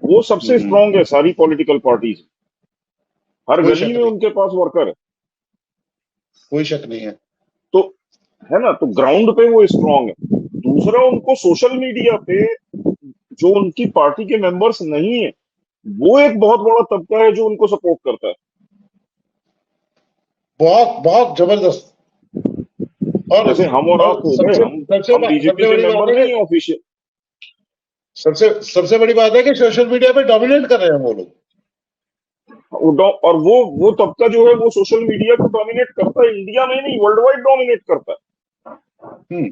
वो सबसे हम्म। स्ट्रांग है सारी पॉलिटिकल पार्टीज। हर कोई गली शक में नहीं, उनके पास वर्कर है। कोई शक नहीं है। तो है ना, तो ग्राउंड पे वो स्ट्रांग है। दूसरा, उनको सोशल मीडिया पे जो उनकी पार्टी के मेंबर्स नहीं है, वो एक बहुत बड़ा तबका है जो उनको सपोर्ट करता है। बहुत बहुत जबरदस्त। और जैसे हम और आप हो गए, सबसे हम सबसे हम बीजेपी सबसे के बड़ी बात मेंबर है नहीं कि है ऑफिशियल। सबसे सबसे बड़ी बात है कि सोशल मीडिया पे डोमिनेट कर रहे हैं वो लोग। और वो तबका जो है वो सोशल मीडिया को डोमिनेट करता है, इंडिया में नहीं वर्ल्ड वाइड डोमिनेट करता है। हम्म।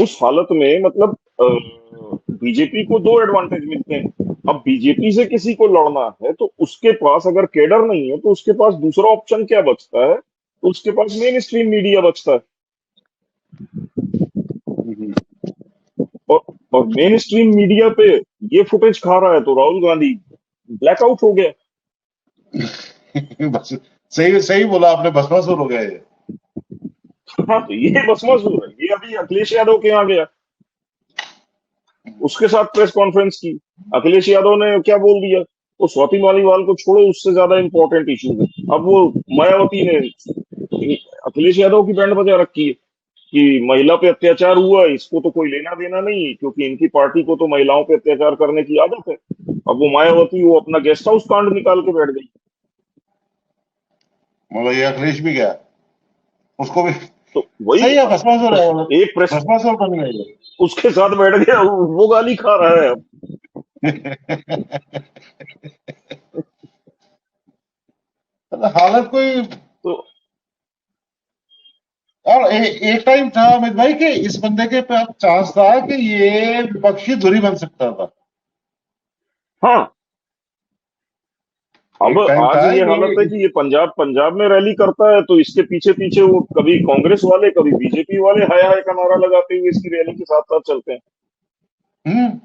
उस हालत में मतलब बीजेपी को दो एडवांटेज मिलते हैं। अब बीजेपी से किसी को लड़ना है तो उसके पास अगर कैडर नहीं है तो उसके पास दूसरा ऑप्शन क्या बचता है? तो उसके पास मेन स्ट्रीम मीडिया बचता है। हम्म। और और मेन स्ट्रीम मीडिया पे ये फुटेज खा रहा है तो राहुल गांधी ब्लैकआउट हो गया। बस सही सही बोला आपने, भस्मासुर हो गया ये। हाँ, तो ये भस्मासुर है। ये अभी अखिलेश यादव के यहाँ गया, उसके साथ प्रेस कॉन्फ्रेंस की। अखिलेश यादव ने क्या बोल दिया? वो स्वाति मालीवाल को छोड़ो, उससे ज्यादा इंपॉर्टेंट इशू है। अब वो मायावती ने अखिलेश यादव की बैंड बजा रखी है कि महिला पे अत्याचार हुआ, इसको तो कोई लेना देना नहीं है, क्योंकि इनकी पार्टी को तो महिलाओं पे अत्याचार करने की आदत है। अब वो मायावती वो अपना गेस्ट हाउस कांड निकाल के बैठ गई। मतलब ये अखिलेश भी गया, उसको भी तो वही सही है, भस्मासुर है वो, एक प्रेस भस्मासुर बन गया ये। उसके साथ बैठ गया, वो गाली खा रहा है अब। हालत कोई। तो और एक टाइम था अमित भाई कि इस बंदे के पास चांस था कि ये विपक्षी धुरी बन सकता था। हाँ, अब एक टाइम आज था ये ये। हालत है कि ये पंजाब पंजाब में रैली करता है तो इसके पीछे पीछे वो कभी कांग्रेस वाले कभी बीजेपी वाले हाय हाय का नारा लगाते हुए इसकी रैली के साथ साथ चलते हैं। हम्म।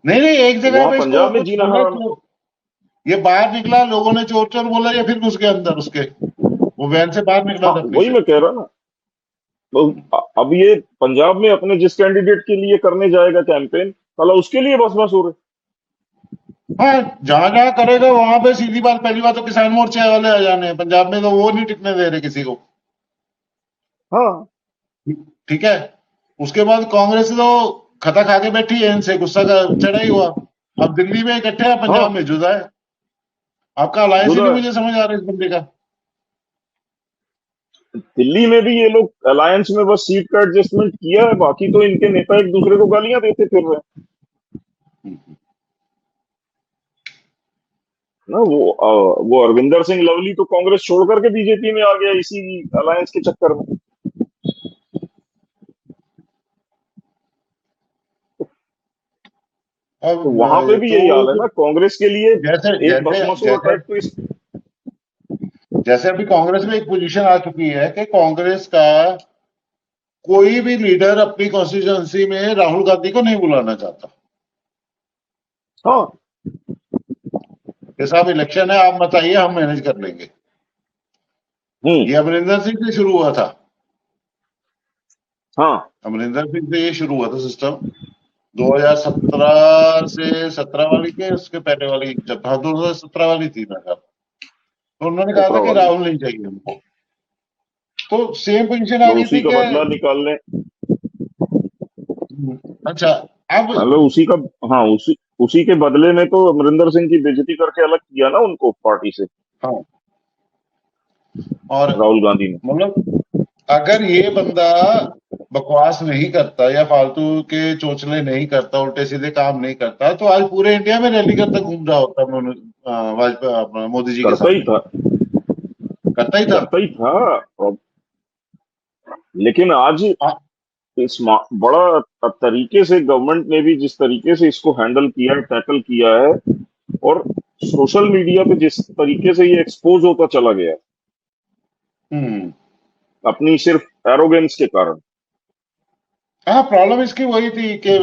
नहीं नहीं, एक तो जगह वहां पे इसको पंजाब में कुछ जीना बोले हराना। तो ये बाहर निकला, लोगों ने चोर चोर बोला, या फिर घुस गया अंदर उसके, वो वैन से बाहर निकला हाँ, था अपनी वही से। मैं कह रहा ना। तो अब ये पंजाब में अपने जिस कैंडिडेट के लिए करने जाएगा कैंपेन, साला उसके लिए बस बस हो रहे। हाँ, जहां जहां करेगा वहां पे सीधी बात, पहली बात तो किसान मोर्चे वाले आ जाने हैं पंजाब में, तो वो नहीं टिकने दे रहे किसी को। हाँ ठीक है। उसके बाद कांग्रेस तो खता खा के बैठी है, इनसे गुस्सा का चढ़ा ही हुआ। अब दिल्ली में इकट्ठे है, पंजाब हाँ, में जुदा है। आपका अलायंस ही जुदा नहीं है। मुझे समझ आ रहा है इस बंदे का। दिल्ली में भी ये लोग अलायंस में बस सीट का एडजस्टमेंट किया है, बाकी तो इनके नेता एक दूसरे को गालियां देते फिर रहे हैं। ना वो अरविंदर सिंह लवली तो कांग्रेस छोड़ करके बीजेपी में आ गया इसी अलायंस के चक्कर में। अब तो वहां पे भी तो यही हाल है ना कांग्रेस के लिए। जैसे एक जैसे भस्मासुर जैसे अटैक तो इस। जैसे अभी कांग्रेस में एक पोजीशन आ चुकी है कि कांग्रेस का कोई भी लीडर अपनी कॉन्स्टिट्यूंसी में राहुल गांधी को नहीं बुलाना चाहता हाँ। कि साहब इलेक्शन है, आप मत आइए, हम मैनेज कर लेंगे। हम्म। ये अमरिंदर सिंह से शुरू हुआ था। हाँ, अमरिंदर सिंह से ये शुरू हुआ था सिस्टम, 2017 से 17 वाली के उसके पहले वाली, जब हाँ 2017 वाली थी मेरे ख्याल। तो उन्होंने कहा था खतरा कि वाली। राहुल नहीं चाहिए हमको। तो सेम पोजीशन आ लो गई उसी थी का कि बदला निकालने। अच्छा, अब मतलब उसी का। हाँ, उसी उसी के बदले में तो अमरिंदर सिंह की बेइज्जती करके अलग किया ना उनको पार्टी से, हाँ, और राहुल गांधी ने। मतलब अगर ये बंदा बकवास नहीं करता या फालतू के चोचले नहीं करता, उल्टे सीधे काम नहीं करता, तो आज पूरे इंडिया में रैली करता घूम रहा होता वाजपेयी अपना मोदी जी के करता ही सामने। था। करता ही था। करता ही था। और- लेकिन आज हाँ। बड़ा तरीके से गवर्नमेंट ने भी जिस तरीके से इसको हैंडल किया है, टैकल किया है, और सोशल मीडिया पे जिस तरीके से ये एक्सपोज होता चला गया है, हम्म। अपनी सिर्फ एरोगेंस के कारण। हाँ, प्रॉब्लम इसकी वही थी कि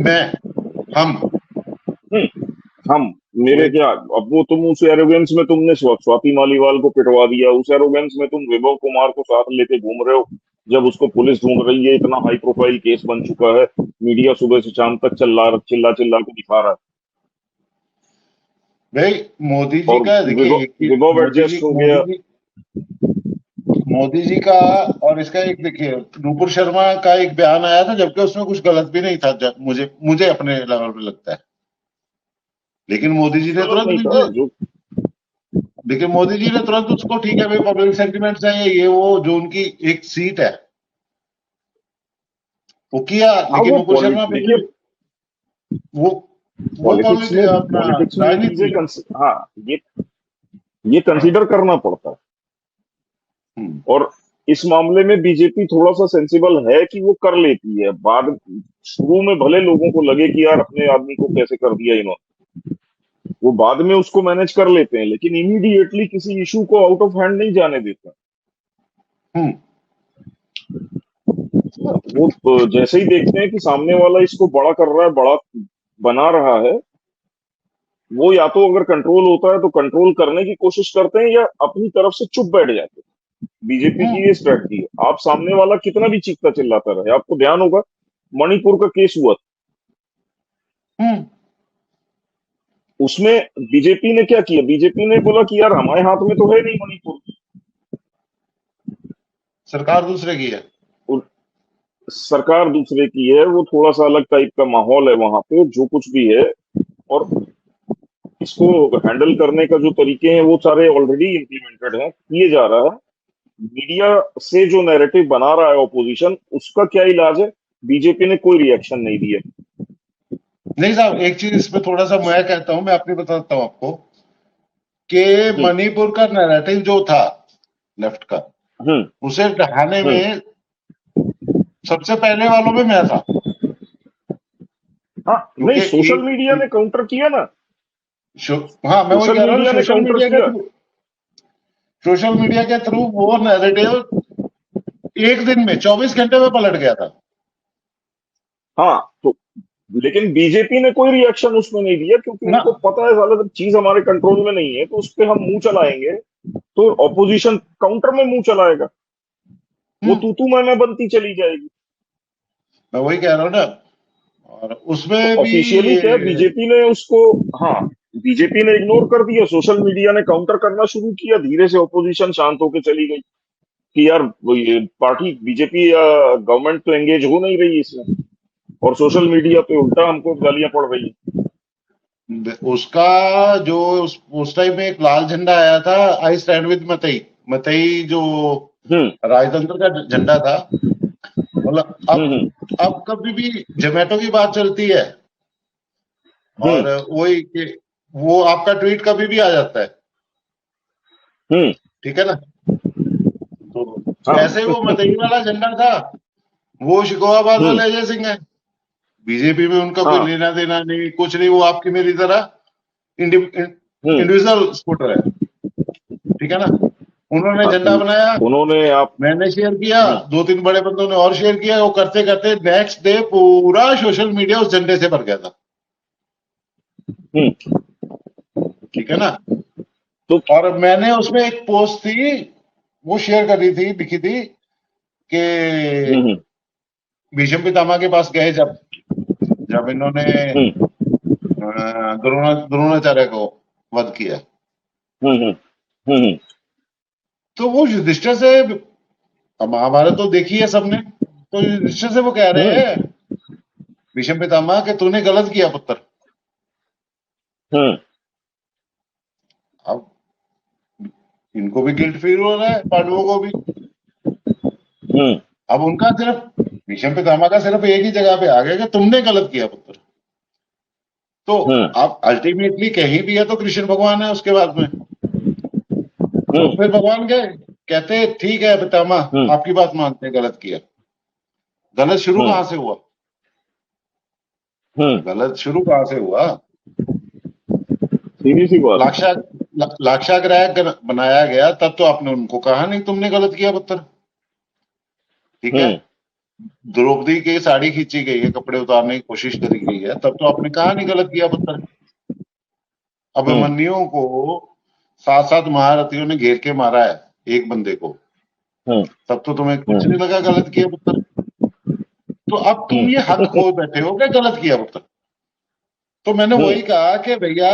मैं, हम, हम्म, हम, मेरे वही। क्या। अब वो तुम उस एरोगेंस में तुमने स्वाति मालीवाल को पिटवा दिया, उस एरोगेंस में तुम विभव कुमार को साथ लेके घूम रहे हो, जब उसको पुलिस ढूंढ रही है, इतना हाई प्रोफाइल केस बन चुका है, मीडिया सुबह से शाम तक चिल्ला चिल्ला के दिखा रहा है। भाई मोदी जी और का देखिए विभव एक चीज, विभव एडजस्ट हो गया। मोदी जी का, और इसका एक देखिए, नूपुर शर्मा का एक बयान आया था, जबकि उसमें कुछ गलत भी नहीं था, मुझे मुझे अपने लेवल पे लगता है। लेकिन मोदी जी ने गलत तुरंत नहीं भी था जो। लेकिन मोदी जी ने तुरंत उसको, ठीक है भाई, पब्लिक सेंटिमेंट्स है ये वो, जो उनकी एक सीट है वो किया। हाँ, लेकिन वो नुपुर शर्मा फिर देखिए, भी वो वो अपना पॉलिटिक्स में चीजें राजनीति है। हाँ, ये कंसीडर करना पड़ता है। हम्म। और इस मामले में बीजेपी थोड़ा सा सेंसिबल है कि वो कर लेती है। बाद शुरू में भले लोगों को लगे कि यार अपने आदमी को कैसे कर दिया इन्होंने, वो बाद में उसको मैनेज कर लेते हैं, लेकिन इमीडिएटली किसी इशू को आउट ऑफ हैंड नहीं जाने देते। हम्म। वो जैसे ही देखते हैं कि सामने वाला इसको बड़ा कर रहा है, बड़ा बना रहा है, वो या तो अगर कंट्रोल होता है तो कंट्रोल करने की कोशिश करते हैं, या अपनी तरफ से चुप बैठ जाते हैं। बीजेपी की ये हम्म। स्ट्रेटजी है। आप सामने वाला कितना भी चीखता चिल्लाता रहे, आपको ध्यान होगा मणिपुर का केस हुआ था, हम्म। उसमें बीजेपी ने क्या किया? बीजेपी ने बोला कि यार हमारे हाथ में तो है नहीं मणिपुर, सरकार दूसरे की है। और सरकार दूसरे की है। वो थोड़ा सा अलग टाइप का माहौल है वहां पे, जो कुछ भी है, और इसको हैंडल करने का जो तरीके हैं वो सारे ऑलरेडी इम्प्लीमेंटेड हैं, किए जा रहा है। मीडिया से जो नैरेटिव बना रहा है ऑपोजिशन, उसका क्या इलाज है? बीजेपी ने कोई रिएक्शन नहीं दिया। नहीं साहब, एक चीज इस पे थोड़ा सा मैं कहता हूं, मैं अपनी बताता हूं आपको कि हम्म। मणिपुर का नैरेटिव जो था लेफ्ट का, हम्म। उसे ढहाने हम्म। में सबसे पहले वालों में मैं था। हाँ, नहीं, क्योंकि सोशल मीडिया एक ने काउंटर किया ना। हाँ, मैं वही सोशल कह रहा हूँ, मीडिया ने काउंटर किया। सोशल मीडिया के थ्रू वो नैरेटिव एक दिन में 24 घंटे में पलट गया था। हाँ, तो लेकिन बीजेपी ने कोई रिएक्शन उसमें नहीं दिया, क्योंकि ना। उनको पता है साला जब चीज हमारे कंट्रोल में नहीं है तो उस पर हम मुंह चलाएंगे तो ऑपोजिशन काउंटर में मुंह चलाएगा, वो हम्म। तू मैं बनती चली जाएगी। मैं वही कह रहा हूँ ना। और तो उसमें भी ऑफिशियली क्या है, बीजेपी ने उसको, हाँ, बीजेपी ने इग्नोर कर दिया, सोशल मीडिया ने काउंटर करना शुरू किया, धीरे से ऑपोजिशन शांत होकर चली गई कि यार वो ये पार्टी बीजेपी या गवर्नमेंट तो एंगेज हो नहीं रही इसमें, और सोशल मीडिया पे उल्टा हमको गालियां पड़ रही है। उसका जो उस टाइम में एक लाल झंडा आया था, I stand with Matai. Matai जो हम्म। राजतंत्र का झंडा था, मतलब हम्म। अब कभी भी जोमेटो की बात चलती है हम्म। और वही कि वो आपका ट्वीट कभी भी आ जाता है। हम्म। ठीक है ना। तो हाँ। ऐसे ही वो मतई वाला झंडा था, वो शिकोहाबाद हम्म। वाले अजय सिंह है। बीजेपी में उनका कोई हाँ। लेना देना नहीं, कुछ नहीं, वो आपकी मेरी तरह हम्म। इंडिविजुअल स्कूटर है। ठीक है ना। उन्होंने हाँ, झंडा बनाया, उन्होंने आप। मैंने शेयर किया, हम्म। दो तीन बड़े बंदों ने और शेयर किया, वो करते करते नेक्स्ट डे पूरा सोशल मीडिया उस झंडे से भर गया था। हम्म। ठीक है ना। तो। और मैंने उसमें एक पोस्ट थी, वो शेयर करी थी, लिखी थी कि हम्म। भीष्म पितामह के पास गए जब जब इन्होंने हम्म। द्रोणाचार्य को वध किया, हम्म। हम्म। तो वो युधिष्ठिर से, अब महाभारत तो देखी है सबने, तो युधिष्ठिर से वो कह रहे हम्म। हैं भीष्म पितामह कि तूने गलत किया पुत्र। हम्म। अब इनको भी गिल्ट फील हो रहा है, पांडवों को भी। हम्म। अब उनका सिर्फ, भीष्म पितामह का सिर्फ एक ही जगह पे आ गया कि तुमने गलत किया पुत्र। तो हम्म। अब अल्टीमेटली कहीं भी है तो कृष्ण भगवान है उसके बाद में। तो हम्म। फिर भगवान गए, कहते ठीक है पितामह, हम्म। आपकी बात मानते हैं, गलत किया। गलत शुरू हम्म। कहां से हुआ? हम्म। गलत शुरू कहां से हुआ? सीधी सी बात। लाक्षा लाक्षागृह बनाया गया तब तो आपने उनको कहा नहीं तुमने गलत किया पुत्र। ठीक है। हम्म। द्रौपदी की साड़ी खींची गई है, कपड़े उतारने की कोशिश करी गई है, तब तो आपने कहा नहीं गलत किया पुत्र। हम्म। अभिमन्यु को 7 7 महारथियों ने घेर के मारा है एक बंदे को, हम्म। तब तो तुम्हें कुछ हम्म। नहीं लगा गलत किया पुत्र। तो अब तुम ये हक खो बैठे हो क्या गलत किया पुत्र। तो मैंने हम्म। वही कहा कि भैया,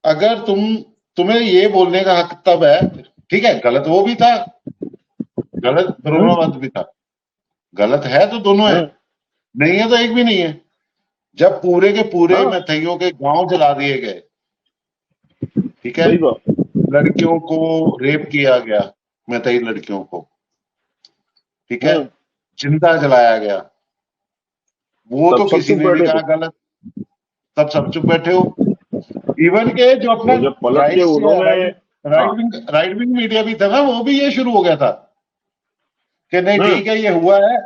अगर तुम्हें ये बोलने का हक तब है, ठीक है, गलत वो भी था, गलत हम्म। द्रोणावध भी था, गलत है तो दोनों है, हम्म। नहीं है तो एक भी नहीं है। जब पूरे के पूरे हाँ, मैथइयों के गांव जला दिए गए, ठीक है, सही बात। लड़कियों को रेप किया गया, मैथई लड़कियों को, ठीक है, हम्म। जिंदा जलाया गया, वो तब तो सब किसी चुप ने नहीं बैठे कहा थे। गलत। तब सब चुप बैठे हो। इवन के जो अपना वो जब पलट के राइट्स उन्होंने। हाँ। राइट विंग मीडिया भी था ना, वो भी ये शुरू हो गया था कि नहीं ठीक है ये हुआ है,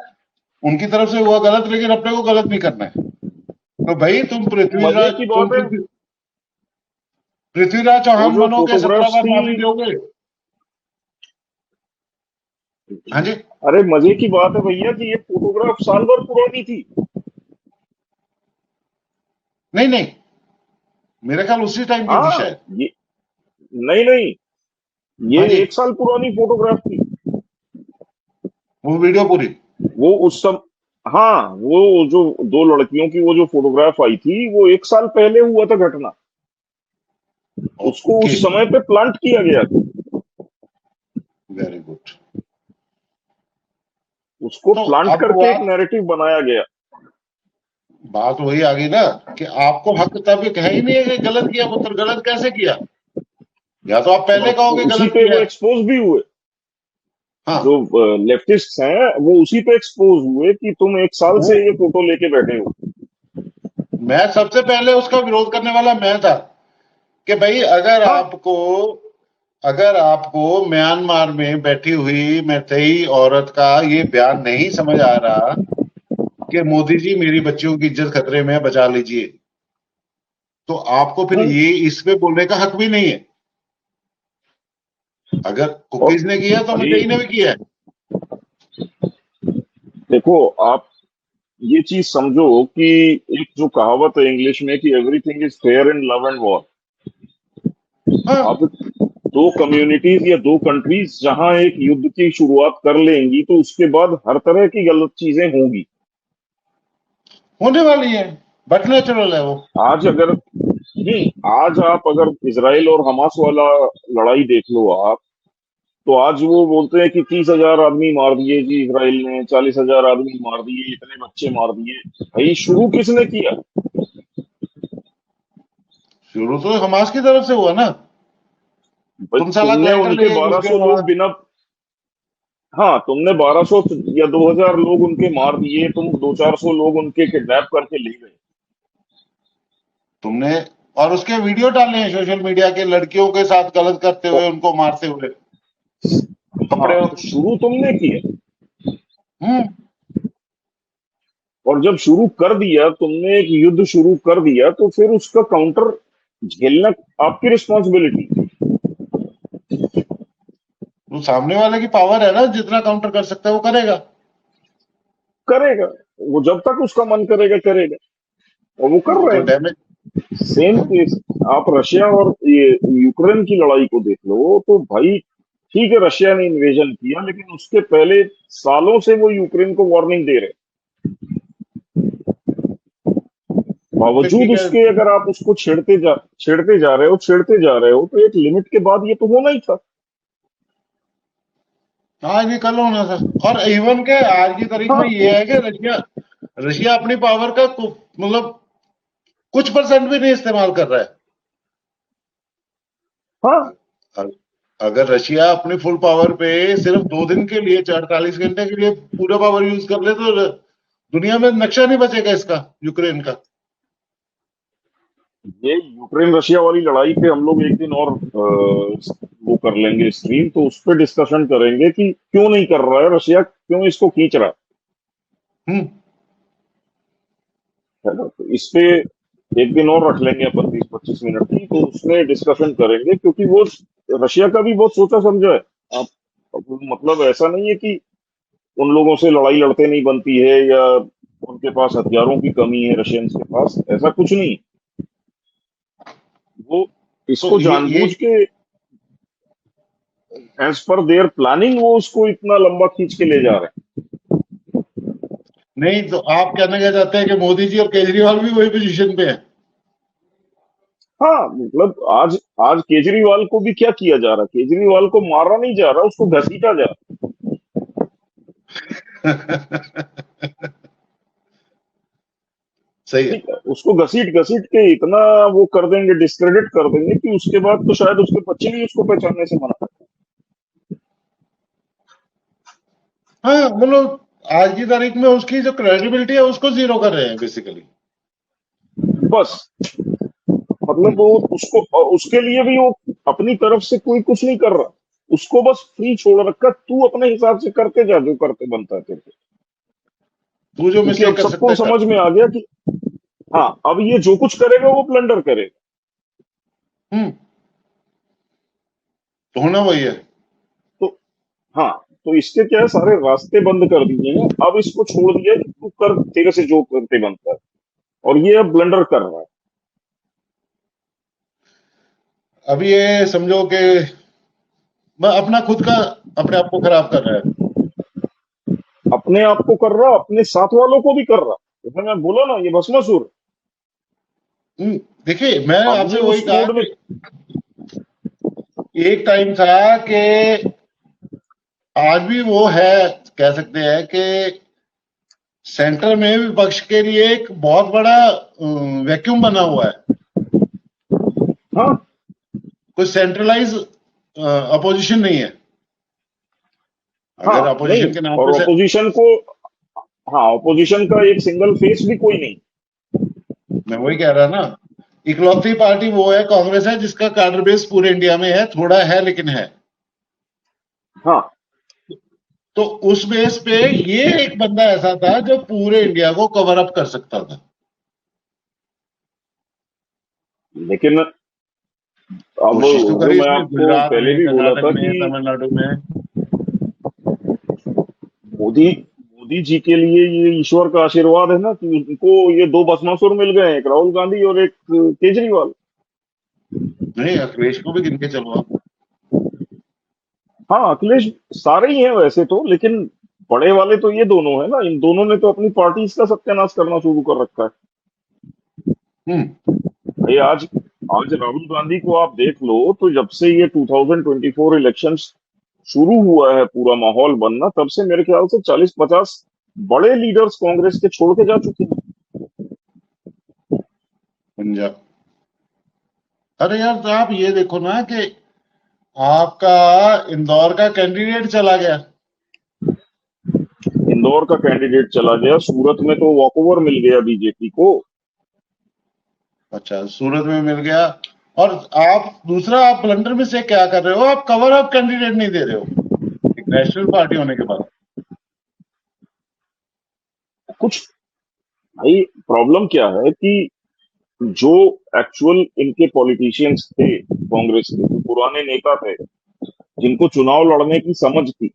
उनकी तरफ से हुआ गलत, लेकिन अपने को गलत नहीं करना है। तो भाई मजे की बात है, पृथ्वीराज वो चौहान जो बनोगे, 17 फोटोग्राफ्स बार थी, माफी दोगे। हाँ जी। अरे मजे की बात है भैया कि ये फोटोग्राफ साल भर पुरानी थी। नहीं नहीं, मेरे ख्याल उसी टाइम की थी हाँ, शायद। ये नहीं नहीं, हाँ ये जी, 1 साल पुरानी फोटोग्राफ थी। वो वीडियो पूरी। वो उस सब हाँ, वो जो 2 लड़कियों की वो जो फोटोग्राफ आई थी, वो 1 साल पहले हुआ था घटना। उसको ओके, उस समय पे प्लांट किया गया था। Very good. उसको तो प्लांट अब करके एक नैरेटिव बनाया गया। बात वही आ गई ना, कि आपको हक तब है ही नहीं है कि गलत किया पुत्र, गलत कैसे किया? या तो आप पहले तो कहोगे उसी गलत पे किया वो है। एक्सपोज भी हुए। जो हाँ, लेफ्टिस्ट हैं वो उसी पे एक्सपोज हुए कि तुम 1 साल वो से ये फोटो लेके बैठे हो। मैं सबसे पहले उसका विरोध करने वाला मैं था, कि भाई हाँ, अगर आपको म्यांमार में बैठी हुई मैतेई औरत का ये बयान नहीं समझ आ रहा कि मोदी जी मेरी बच्चियों की इज्जत खतरे में है, बचा लीजिए, तो आपको फिर हाँ। ये इस पे बोलने का हक भी नहीं है। अगर और कुकीज ने किया तो भाई मैतेई ने भी किया है। देखो, आप ये चीज समझो कि एक जो कहावत है इंग्लिश में कि everything is fair in love and war. हाँ, अब दो कम्युनिटीज या दो कंट्रीज जहां एक युद्ध की शुरुआत कर लेंगी तो उसके बाद हर तरह की गलत चीजें होंगी। होने वाली है, बट नेचुरल है वो। आज अगर नहीं, आज आप अगर इसराइल और हमास वाला लड़ाई देख लो आप, तो आज वो बोलते हैं कि 30,000 आदमी मार दिए जी इसराइल ने, 40,000 आदमी मार दिए, इतने बच्चे मार दिए। भाई शुरू किसने किया? शुरू तो हमास की तरफ से हुआ ना। भाई तुम साला तुमने ग्लाइडर उनके लेके घुस गए 1,200 लोग वहां। बिना, हाँ, तुमने 1,200 या 2,000 लोग उनके मार दिए, तुम 200-400 लोग उनके किडनैप करके ले गए। तुमने और उसके वीडियो डाले हैं सोशल मीडिया के, लड़कियों के साथ गलत करते और हुए, उनको मारते हुए हाँ, कपड़े। तो शुरू तुमने किया। हम्म। और जब शुरू कर दिया तुमने, एक युद्ध शुरू कर दिया, तो फिर उसका काउंटर झेलना आपकी रिस्पॉन्सिबिलिटी। वो सामने वाले की पावर है ना, जितना काउंटर कर सकता है वो करेगा। करेगा, वो जब तक उसका मन करेगा करेगा, और वो कर वो रहे तो हैं। डैमेज। सेम केस आप रशिया और ये यूक्रेन की लड़ाई को देख लो, तो भाई ठीक है, रशिया ने इन्वेजन किया, लेकिन उसके पहले सालों से वो यूक्रेन को वार्निंग दे रहे हैं। ओके बावजूद ठीक है। उसके अगर आप उसको छेड़ते जा रहे हो तो एक लिमिट के बाद ये तो होना ही था। आज भी कल होना था। और इवन के आज की तारीख में हाँ, ये है कि रशिया रशिया अपनी पावर का मतलब कुछ परसेंट भी नहीं इस्तेमाल कर रहा हाँ, है। अगर रशिया अपनी फुल पावर पे सिर्फ 2 दिन के लिए, 48 घंटे के लिए पूरा पावर यूज कर ले, तो दुनिया में नक्शा नहीं बचेगा इसका, यूक्रेन का। ये यूक्रेन रशिया वाली लड़ाई पे हम लोग एक दिन और वो कर लेंगे स्ट्रीम, तो उस पर डिस्कशन करेंगे कि क्यों नहीं कर रहा है रशिया, क्यों इसको खींच रहा हम्म। है ना। तो इस पे एक दिन और रख लेंगे अपन, 20-25 मिनट की, तो उसमें डिस्कशन करेंगे, क्योंकि वो रशिया का भी बहुत सोचा समझा है। आप, मतलब ऐसा नहीं है कि उन लोगों से लड़ाई लड़ते नहीं बनती है, या उनके पास हथियारों की कमी है रशियंस के पास, ऐसा कुछ नहीं। वो तो इसको ये जानबूझ के, एज पर देयर प्लानिंग, वो उसको इतना लंबा खींच के ले जा रहे हैं। नहीं, तो आप कहना क्या चाहते हैं कि मोदी जी और केजरीवाल भी वही पोजीशन पे हैं? हाँ, मतलब आज आज केजरीवाल को भी क्या किया जा रहा है? केजरीवाल को मारा नहीं जा रहा, उसको घसीटा जा रहा सही है। है। ठीक है, उसको घसीट घसीट के इतना वो कर देंगे, डिस्क्रेडिट कर देंगे, कि उसके बाद तो शायद उसके बच्चे भी उसको पहचानने से मना कर। हाँ, मतलब आज की तारीख में उसकी जो क्रेडिबिलिटी है उसको जीरो कर रहे हैं बेसिकली। बस, मतलब वो उसको, और उसके लिए भी वो अपनी तरफ से कोई कुछ नहीं कर रहा। उसको बस फ्री छोड़ रखा, तू अपने हिसाब से करते जा जो करते बनता है तेरे को। तू जो क्योंकि मिस्टेक अब कर सकता सबको है कर। समझ में आ गया कि हाँ, अब ये जो कुछ करेगा वो प्लंडर करेगा। हम्म। तो होना वही है। तो हाँ, तो इसके क्या है, सारे रास्ते बंद कर दिए हैं, अब इसको छोड़ दिया कि तू कर, तेरे से जो करते बनता है। और ये अब ब्लंडर कर रहा है। अब ये समझो कि मैं अपना खुद का अपने आप को खराब कर रहा है। अपने आप को कर रहा, अपने साथ वालों को भी कर रहा। जैसे मैं बोला ना, ये भस्मासुर। देखिए मैं अब आपसे ये वही उस कहा मोड में। कि एक टाइम था कि आज भी वो है, कह सकते हैं कि सेंटर में विपक्ष के लिए एक बहुत बड़ा वैक्यूम बना हुआ है। हाँ कोई सेंट्रलाइज अपोजिशन नहीं है। हाँ, अगर नहीं। अपोजिशन के नाम और पे ऑपोजिशन को, हाँ, ऑपोजिशन का एक सिंगल फेस भी कोई नहीं। मैं वही कह रहा ना, इकलौती पार्टी वो है कांग्रेस है जिसका कार्डर बेस पूरे इंडिया में है, थोड़ा है लेकिन है। हाँ, तो उस बेस पे ये एक बंदा ऐसा था जो पूरे इंडिया को कवर अप कर सकता था। लेकिन अब कोशिश तो जो करी मैं इसने आपको गुजरात पहले में, भी बोला कर्नाटक था में, कि तमिलनाडु में। मोदी मोदी जी के लिए ये ईश्वर का आशीर्वाद है ना कि उनको ये दो भस्मासुर मिल गए हैं, एक राहुल गांधी और एक केजरीवाल। नहीं, अखिलेश को भी गिन के चलो आप। हाँ, अखिलेश सारे ही हैं वैसे तो, लेकिन बड़े वाले तो ये दोनों है ना। इन दोनों ने तो अपनी पार्टी का सत्यानाश करना शुरू कर रखा है। हम्म। भाई आज आज राहुल गांधी को आप देख लो, तो जब से ये 2024 इलेक्शंस शुरू हुआ है, पूरा माहौल बनना, तब से मेरे ख्याल से 40-50 बड़े लीडर्स कांग्रेस के छोड़ के जा चुके हैं। पंजाब। अरे यार, तो आप ये देखो ना कि आपका इंदौर का कैंडिडेट चला गया। इंदौर का कैंडिडेट चला गया, सूरत में तो वॉकओवर मिल गया बीजेपी को। अच्छा, सूरत में मिल गया। और आप दूसरा, आप ब्लंडर में से क्या कर रहे हो, आप कवर अप कैंडिडेट नहीं दे रहे हो एक नेशनल पार्टी होने के बाद। कुछ, भाई प्रॉब्लम क्या है कि जो एक्चुअल इनके पॉलिटिशियंस थे कांग्रेस के, जो पुराने नेता थे, जिनको चुनाव लड़ने की समझ थी,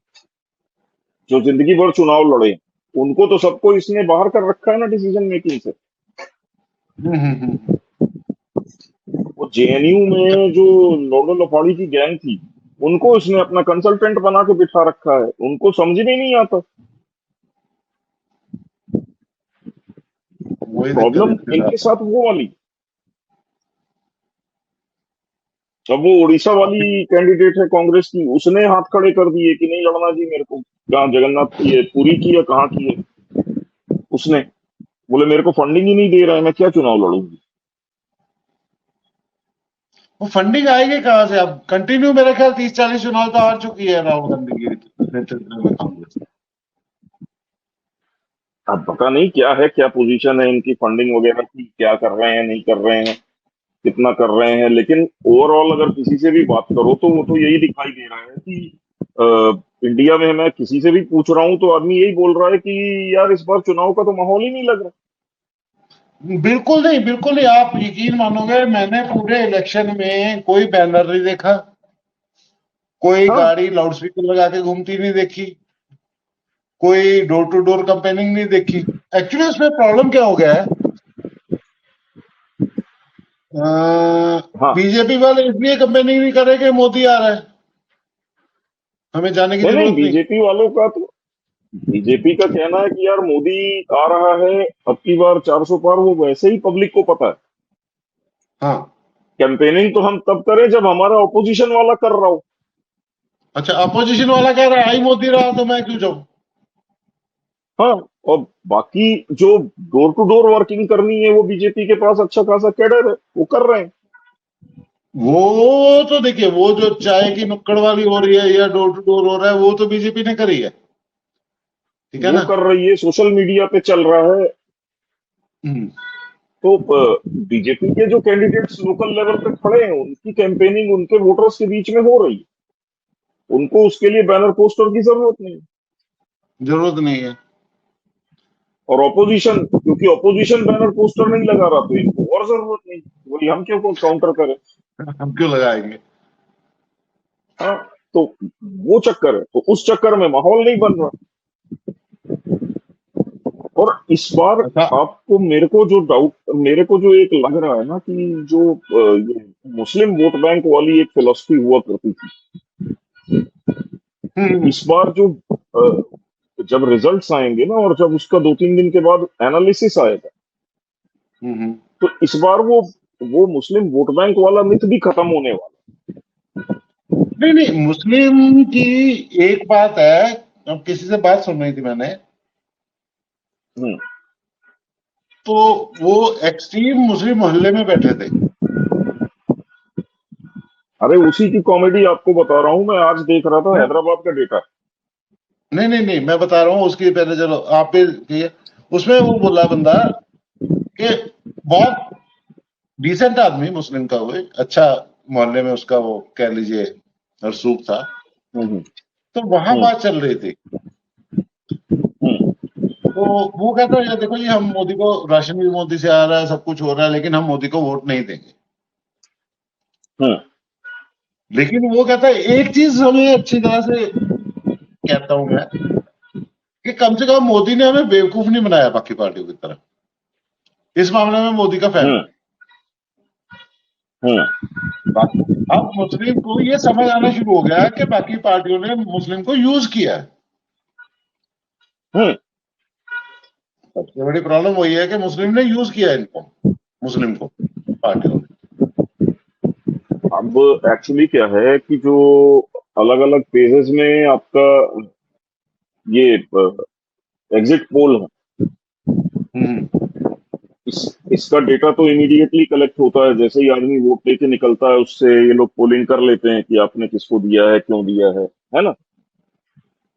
जो जिंदगी भर चुनाव लड़े, उनको तो सबको इसने बाहर कर रखा है ना डिसीजन मेकिंग से। हम्म। वो जेएनयू में जो लोडो लफाड़ी की गैंग थी, उनको इसने अपना कंसल्टेंट बना के बिठा रखा है, उनको समझ में नहीं आता। वही दिक्कत है प्रॉब्लम इसके इनके साथ। साथ वो वाली। अब वो उड़ीसा वाली कैंडिडेट है कांग्रेस की, उसने हाथ खड़े कर दिए कि नहीं लड़ना जी मेरे को। कहाँ जगन्नाथ की है, पुरी की है, कहाँ की है, उसने बोले मेरे को फंडिंग ही नहीं दे रहा है, मैं क्या चुनाव लड़ूंगी। वो फंडिंग आएगी कहाँ से? अब कंटिन्यू मेरे ख्याल 30-40 चुनाव तो हार चुकी है राहुल गांधी की नेतृत्व में कांग्रेस। अब पता नहीं क्या है, क्या पोजीशन है इनकी फंडिंग वगैरह की, क्या कर रहे हैं नहीं कर रहे हैं, कितना कर रहे हैं। लेकिन ओवरऑल अगर किसी से भी बात करो तो वो तो यही दिखाई दे रहा है कि इंडिया में मैं किसी से भी पूछ रहा हूँ तो आदमी यही बोल रहा है कि यार इस बार चुनाव का तो माहौल ही नहीं लग रहा। बिल्कुल नहीं, बिल्कुल नहीं। आप यकीन मानोगे, मैंने पूरे इलेक्शन में कोई बैनर नहीं देखा, कोई हाँ गाड़ी लाउड स्पीकर लगा के घूमती नहीं देखी, कोई डोर टू डोर कैंपेनिंग नहीं देखी। एक्चुअली उसमें प्रॉब्लम क्या हो गया है, हाँ, बीजेपी वाले इसलिए कैंपेनिंग नहीं कर रहे कि मोदी आ रहा है, हमें जाने की नहीं नहीं, जरूरत नहीं। बीजेपी वालों का तो, बीजेपी का कहना है कि यार मोदी आ रहा है, अब की बार 400 पार, वो वैसे ही पब्लिक को पता है। हाँ। कैंपेनिंग तो हम तब करें जब हमारा ऑपोजिशन वाला कर रहा हो। अच्छा, अपोजिशन वाला कह रहा है आई मोदी रहा तो मैं क्यों जाऊं? हाँ, और बाकी जो डोर टू डोर वर्किंग करनी है, वो बीजेपी के पास अच्छा खासा कैडर है, वो कर रहे हैं। वो तो देखिए, वो जो चाय की नुक्कड़ वाली हो रही है या डोर टू डोर हो रहा है, वो तो बीजेपी ने करी है। ठीक है वो ना? कर रही है, सोशल मीडिया पे चल रहा है। हम्म। तो बीजेपी के जो कैंडिडेट्स लोकल लेवल पे खड़े हैं, उनकी कैंपेनिंग उनके वोटर्स के बीच में हो रही है। उनको उसके लिए बैनर पोस्टर की जरूरत नहीं। जरूरत नहीं है। और ऑपोजिशन, क्योंकि ऑपोजिशन बैनर पोस्टर नहीं लगा रहा तो इनको और जरूरत नहीं। वही हम क्यों काउंटर करें। हम क्यों लगाएंगे। हाँ, तो वो चक्कर है, तो उस चक्कर में माहौल नहीं बन रहा। और इस बार अच्छा। आपको, मेरे को जो एक लग रहा है ना कि जो ये मुस्लिम वोट बैंक वाली एक फिलॉसफी हुआ करती थी, हम्म। इस बार जो जब रिजल्ट्स आएंगे ना और जब उसका 2-3 दिन के बाद एनालिसिस आएगा, हम्म। तो इस बार वो मुस्लिम वोट बैंक वाला मिथ भी खत्म होने वाला नहीं नहीं, मुस्लिम की एक बात है। अब किसी से बात सुन रही थी मैंने, है। तो वो एक्सट्रीम मुस्लिम मोहल्ले में बैठे थे। अरे उसी की कॉमेडी आपको बता रहा हूं, मैं आज देख रहा था मैं हैदराबाद का डेटा। नहीं नहीं नहीं, मैं बता रहा हूँ उसकी पहले, चलो आप भी कहिए। उसमें वो बोला बंदा कि बहुत डिसेंट आदमी मुस्लिम का, वो अच्छा मोहल्ले में उसका वो कह लीजिए रसूख था। हम्म। तो वहां हम्म। बात चल रही थी। हम्म। तो वो कहता है, देखो ये हम मोदी को, राशन भी मोदी से आ रहा है, सब कुछ हो रहा है, लेकिन हम मोदी को वोट नहीं देंगे। हम्म। लेकिन वो कहता है एक चीज हमें अच्छी तरह से, कहता हूं मैं, कि कम से कम मोदी ने हमें बेवकूफ नहीं बनाया बाकी पार्टियों की तरह। इस मामले में मोदी का फैन हम्म। हूं। हम्म। बाकी अब मुस्लिम को ये समझ आना शुरू हो गया कि बाकी पार्टियों ने मुस्लिम को यूज किया है। हम्म। सबसे बड़ी प्रॉब्लम वही है कि मुस्लिम ने यूज किया है इनको, मुस्लिम को, पार्टियों ने। अब एक्चुअली क्या है कि जो अलग अलग फेजेस में आपका ये एग्जिट पोल है, हम्म। इसका डेटा तो इमीडिएटली कलेक्ट होता है। जैसे ही आदमी वोट लेके निकलता है, उससे ये लोग पोलिंग कर लेते हैं कि आपने किसको दिया है, क्यों दिया है ना।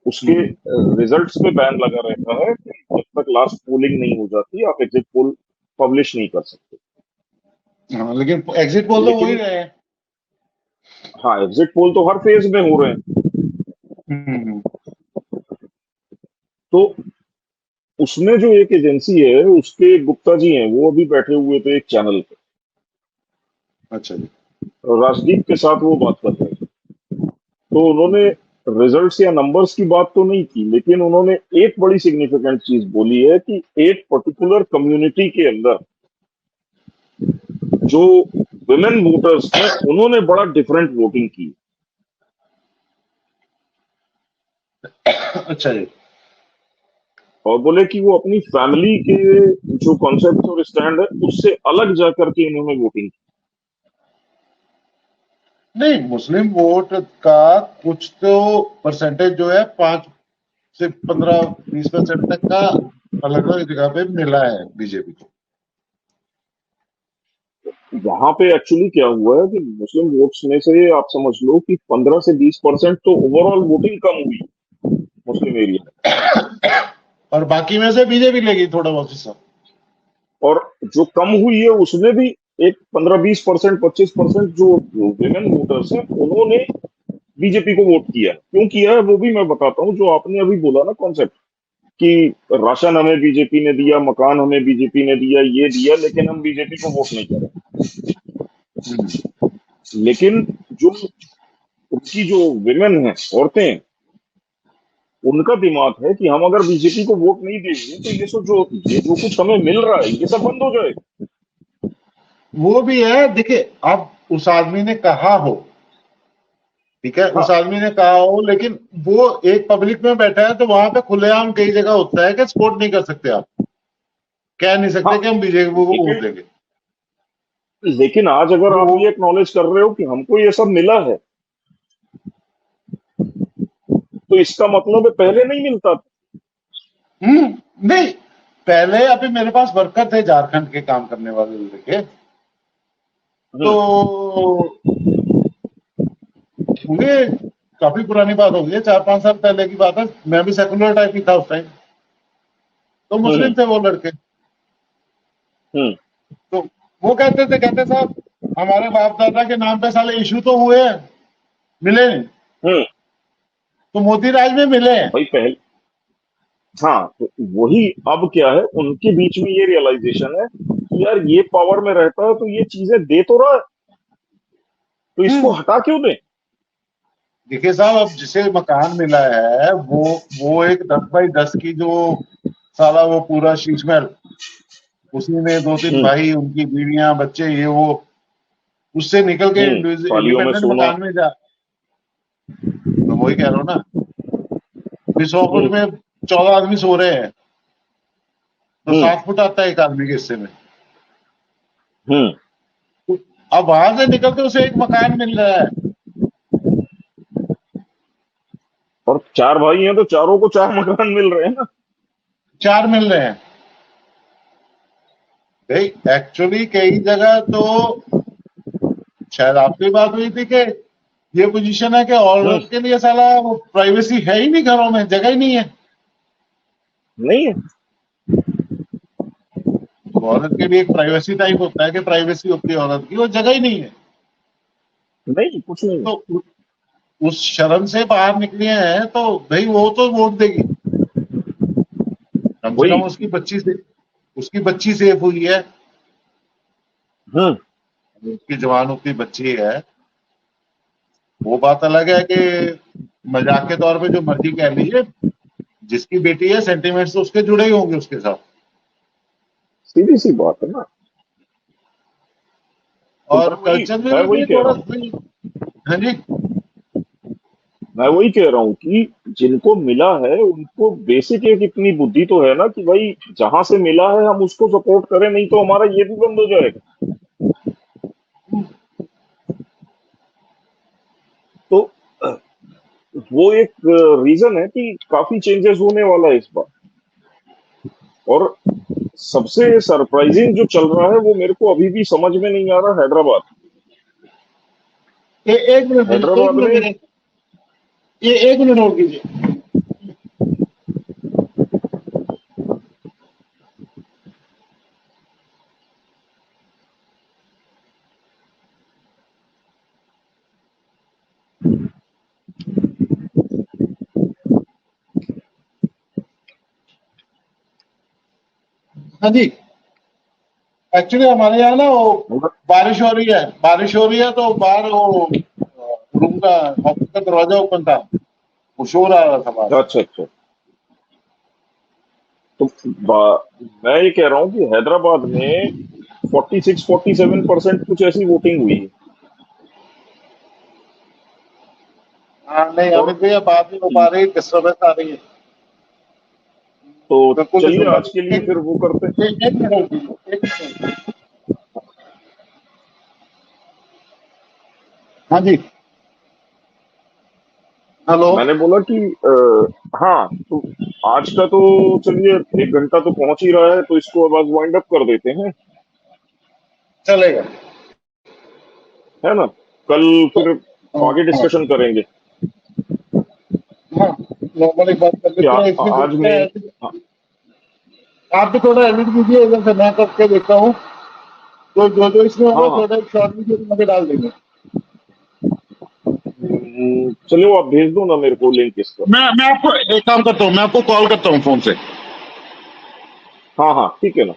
उसके हम्म। रिजल्ट्स पे बैन लगा रहता है कि जब तक लास्ट पोलिंग नहीं हो जाती आप एग्जिट पोल पब्लिश नहीं कर सकते। हाँ, लेकिन एग्जिट पोल तो हो ही लेकिन रहे हैं। हाँ, एग्जिट पोल तो हर फेज में हो रहे हैं। हम्म। तो उसमें जो एक एजेंसी है, उसके एक गुप्ता जी हैं, वो अभी बैठे हुए थे एक चैनल पे, अच्छा जी। और राजदीप के साथ वो बात कर रहे थे। तो उन्होंने रिजल्ट्स या नंबर्स की बात तो नहीं की, लेकिन उन्होंने एक बड़ी सिग्निफिकेंट चीज बोली है कि एक पर्टिकुलर कम्युनिटी के अंदर जो विमेन वोटर्स हैं, उन्होंने बड़ा डिफरेंट वोटिंग की। अच्छा जी। और बोले कि वो अपनी फैमिली के जो कॉन्सेप्ट और स्टैंड है, उससे अलग जाकर के इन्होंने वोटिंग की। नहीं, मुस्लिम वोट का कुछ तो परसेंटेज जो है, 5 से 15-20% तक का अलग अलग जगह पे मिला है बीजेपी को। वहां पे एक्चुअली क्या हुआ है कि मुस्लिम वोट्स में से आप समझ लो कि 15 से 20% तो ओवरऑल वोटिंग कम हुई मुस्लिम एरिया में। और बाकी में से बीजेपी लेगी थोड़ा बहुत हिस्सा। और जो कम हुई है उसमें भी एक 15-20%, 25% जो विमेन वोटर्स हैं, उन्होंने बीजेपी को वोट किया। क्यों किया है वो भी मैं बताता हूँ। जो आपने अभी बोला ना कॉन्सेप्ट कि राशन हमें बीजेपी ने दिया, मकान हमें बीजेपी ने दिया, ये दिया, लेकिन हम बीजेपी को वोट नहीं कर हम्म। रहे। लेकिन जो उनकी जो विमेन है, औरतें हैं, उनका दिमाग है कि हम अगर बीजेपी को वोट नहीं देंगे तो ये जो कुछ हमें मिल रहा है ये सब बंद हो जाएगा। वो भी है, देखिए, अब उस आदमी ने कहा हो, ठीक है, उस हाँ। आदमी ने कहा हो, लेकिन वो एक पब्लिक में बैठा है, तो वहां पे खुलेआम कई जगह होता है कि सपोर्ट नहीं कर सकते आप, कह नहीं सकते हाँ, कि हम बीजेपी को वोट लेकिन देंगे। लेकिन आज अगर तो आप ये एक्नॉलेज कर रहे हो कि हमको ये सब मिला है, तो इसका मतलब है पहले नहीं मिलता था। नहीं, पहले अभी मेरे पास वर्कर थे झारखंड के काम करने वाले लड़के। तो हम्म। मुझे, काफी पुरानी बात हो गई है, 4-5 साल पहले की बात है, मैं भी सेकुलर टाइप ही था उस टाइम। तो हम्म। मुस्लिम थे वो लड़के। हम्म। तो वो कहते साहब, हमारे बाप दादा के नाम पे साले इशू तो हुए हैं, मिले नहीं। हम्म। तो मोतीराज में मिले हैं। भाई पहले, हाँ तो वही, अब क्या है उनके बीच में ये रियलाइजेशन है कि यार ये पावर में रहता है तो ये चीजें दे तो रहा है, तो इसको हम्म। हटा क्यों दे। देखिए साहब, अब जिसे मकान मिला है वो एक 10 बाई 10 की जो साला वो पूरा शीश महल, उसी में दो तीन हम्म। भाई, उनकी बीवियां, बच्चे, ये वो, उससे निकल के पालियों में इंडिपेंडेंट सोना। मकान में जा। मैं वही कह रहा हूँ ना, 100 फुट हम्म। में 14 आदमी सो रहे हैं, तो हम्म। 7 फुट आता है एक आदमी के हिस्से में। हम्म। तो अब वहां से निकल के उसे एक मकान मिल रहा है। और चार भाई हैं तो चारों को चार मकान मिल रहे हैं ना। 4 मिल रहे हैं। भाई एक्चुअली कई जगह तो शायद आपकी बात हुई थी कि ये पोजीशन है कि हम्म। औरत के लिए साला वो प्राइवेसी है ही नहीं, घरों में जगह ही नहीं है। नहीं है। जो औरत के लिए एक प्राइवेसी टाइप होता है कि प्राइवेसी होती है औरत की, वो जगह ही नहीं है। नहीं, कुछ नहीं है। तो उस शर्म से बाहर निकले हैं तो भाई वो तो वोट देगी, कम से कम वही। उसकी बच्ची सेफ हुई है, हम्म। उसकी जवान उसकी बच्ची है। वो बात अलग है कि मजाक के तौर पे जो मर्जी कह लीजिए, जिसकी बेटी है सेंटिमेंट्स तो उसके जुड़े ही होंगे उसके साथ। सीधी सी बात है ना। तो और कल्चर में मैं भी वही ये कह थोड़ा रहा हूँ, सा। हाँ जी। मैं वही कह रहा हूँ कि जिनको मिला है उनको बेसिक एक इतनी बुद्धि तो है ना कि भाई जहां से मिला है हम उसको सपोर्ट करें, नहीं तो हमारा ये भी बंद हो जाएगा। तो वो एक रीजन है कि काफी चेंजेस होने वाला है इस बार। और सबसे सरप्राइजिंग जो चल रहा है वो मेरे को अभी भी समझ में नहीं आ रहा, हैदराबाद। एक मिनट दीजिए, एक हैदराबाद मिनट में दीजिए, ये एक मिनट होल्ड कीजिए। हाँ जी। एक्चुअली हमारे यहाँ ना वो बारिश हो रही है तो बाहर वो रूम का ऑफिस का दरवाजा ओपन था, वो शोर आ रहा था बाहर। अच्छा अच्छा। तो मैं ये कह रहा हूँ कि हैदराबाद में 46-47% कुछ ऐसी वोटिंग हुई है। हाँ नहीं, और अमित भैया बात नहीं हो पा रही, डिस्टर्बेंस आ रही है। तो बिल्कुल नहीं चलिए सुन पा आज के रही। लिए फिर वो करते हैं। एक मिनट hold कीजिए, एक मिनट hold कीजिए। हाँ जी। हेलो। मैंने बोला कि हाँ तो आज का तो चलिए, 1 घंटा तो पहुंच ही रहा है तो इसको अब आज वाइंड अप कर देते हैं, चलेगा। है ना। कल तो फिर आगे हाँ डिस्कशन करेंगे। हाँ, नॉर्मल एक बात कर क्या लेते हैं इसमें आज जो में। है। हाँ। आप भी थोड़ा एडिट कीजिए, इधर से मैं करके देखता हूँ, तो जो जो इसमें हाँ होगा हाँ। थोड़ा एक शॉर्ट वीडियो बना के डाल देंगे। चलो आप भेज दो ना मेरे को लिंक इसका। मैं आपको एक काम करता हूँ, मैं आपको कॉल करता हूँ फोन से। हाँ हाँ ठीक है ना।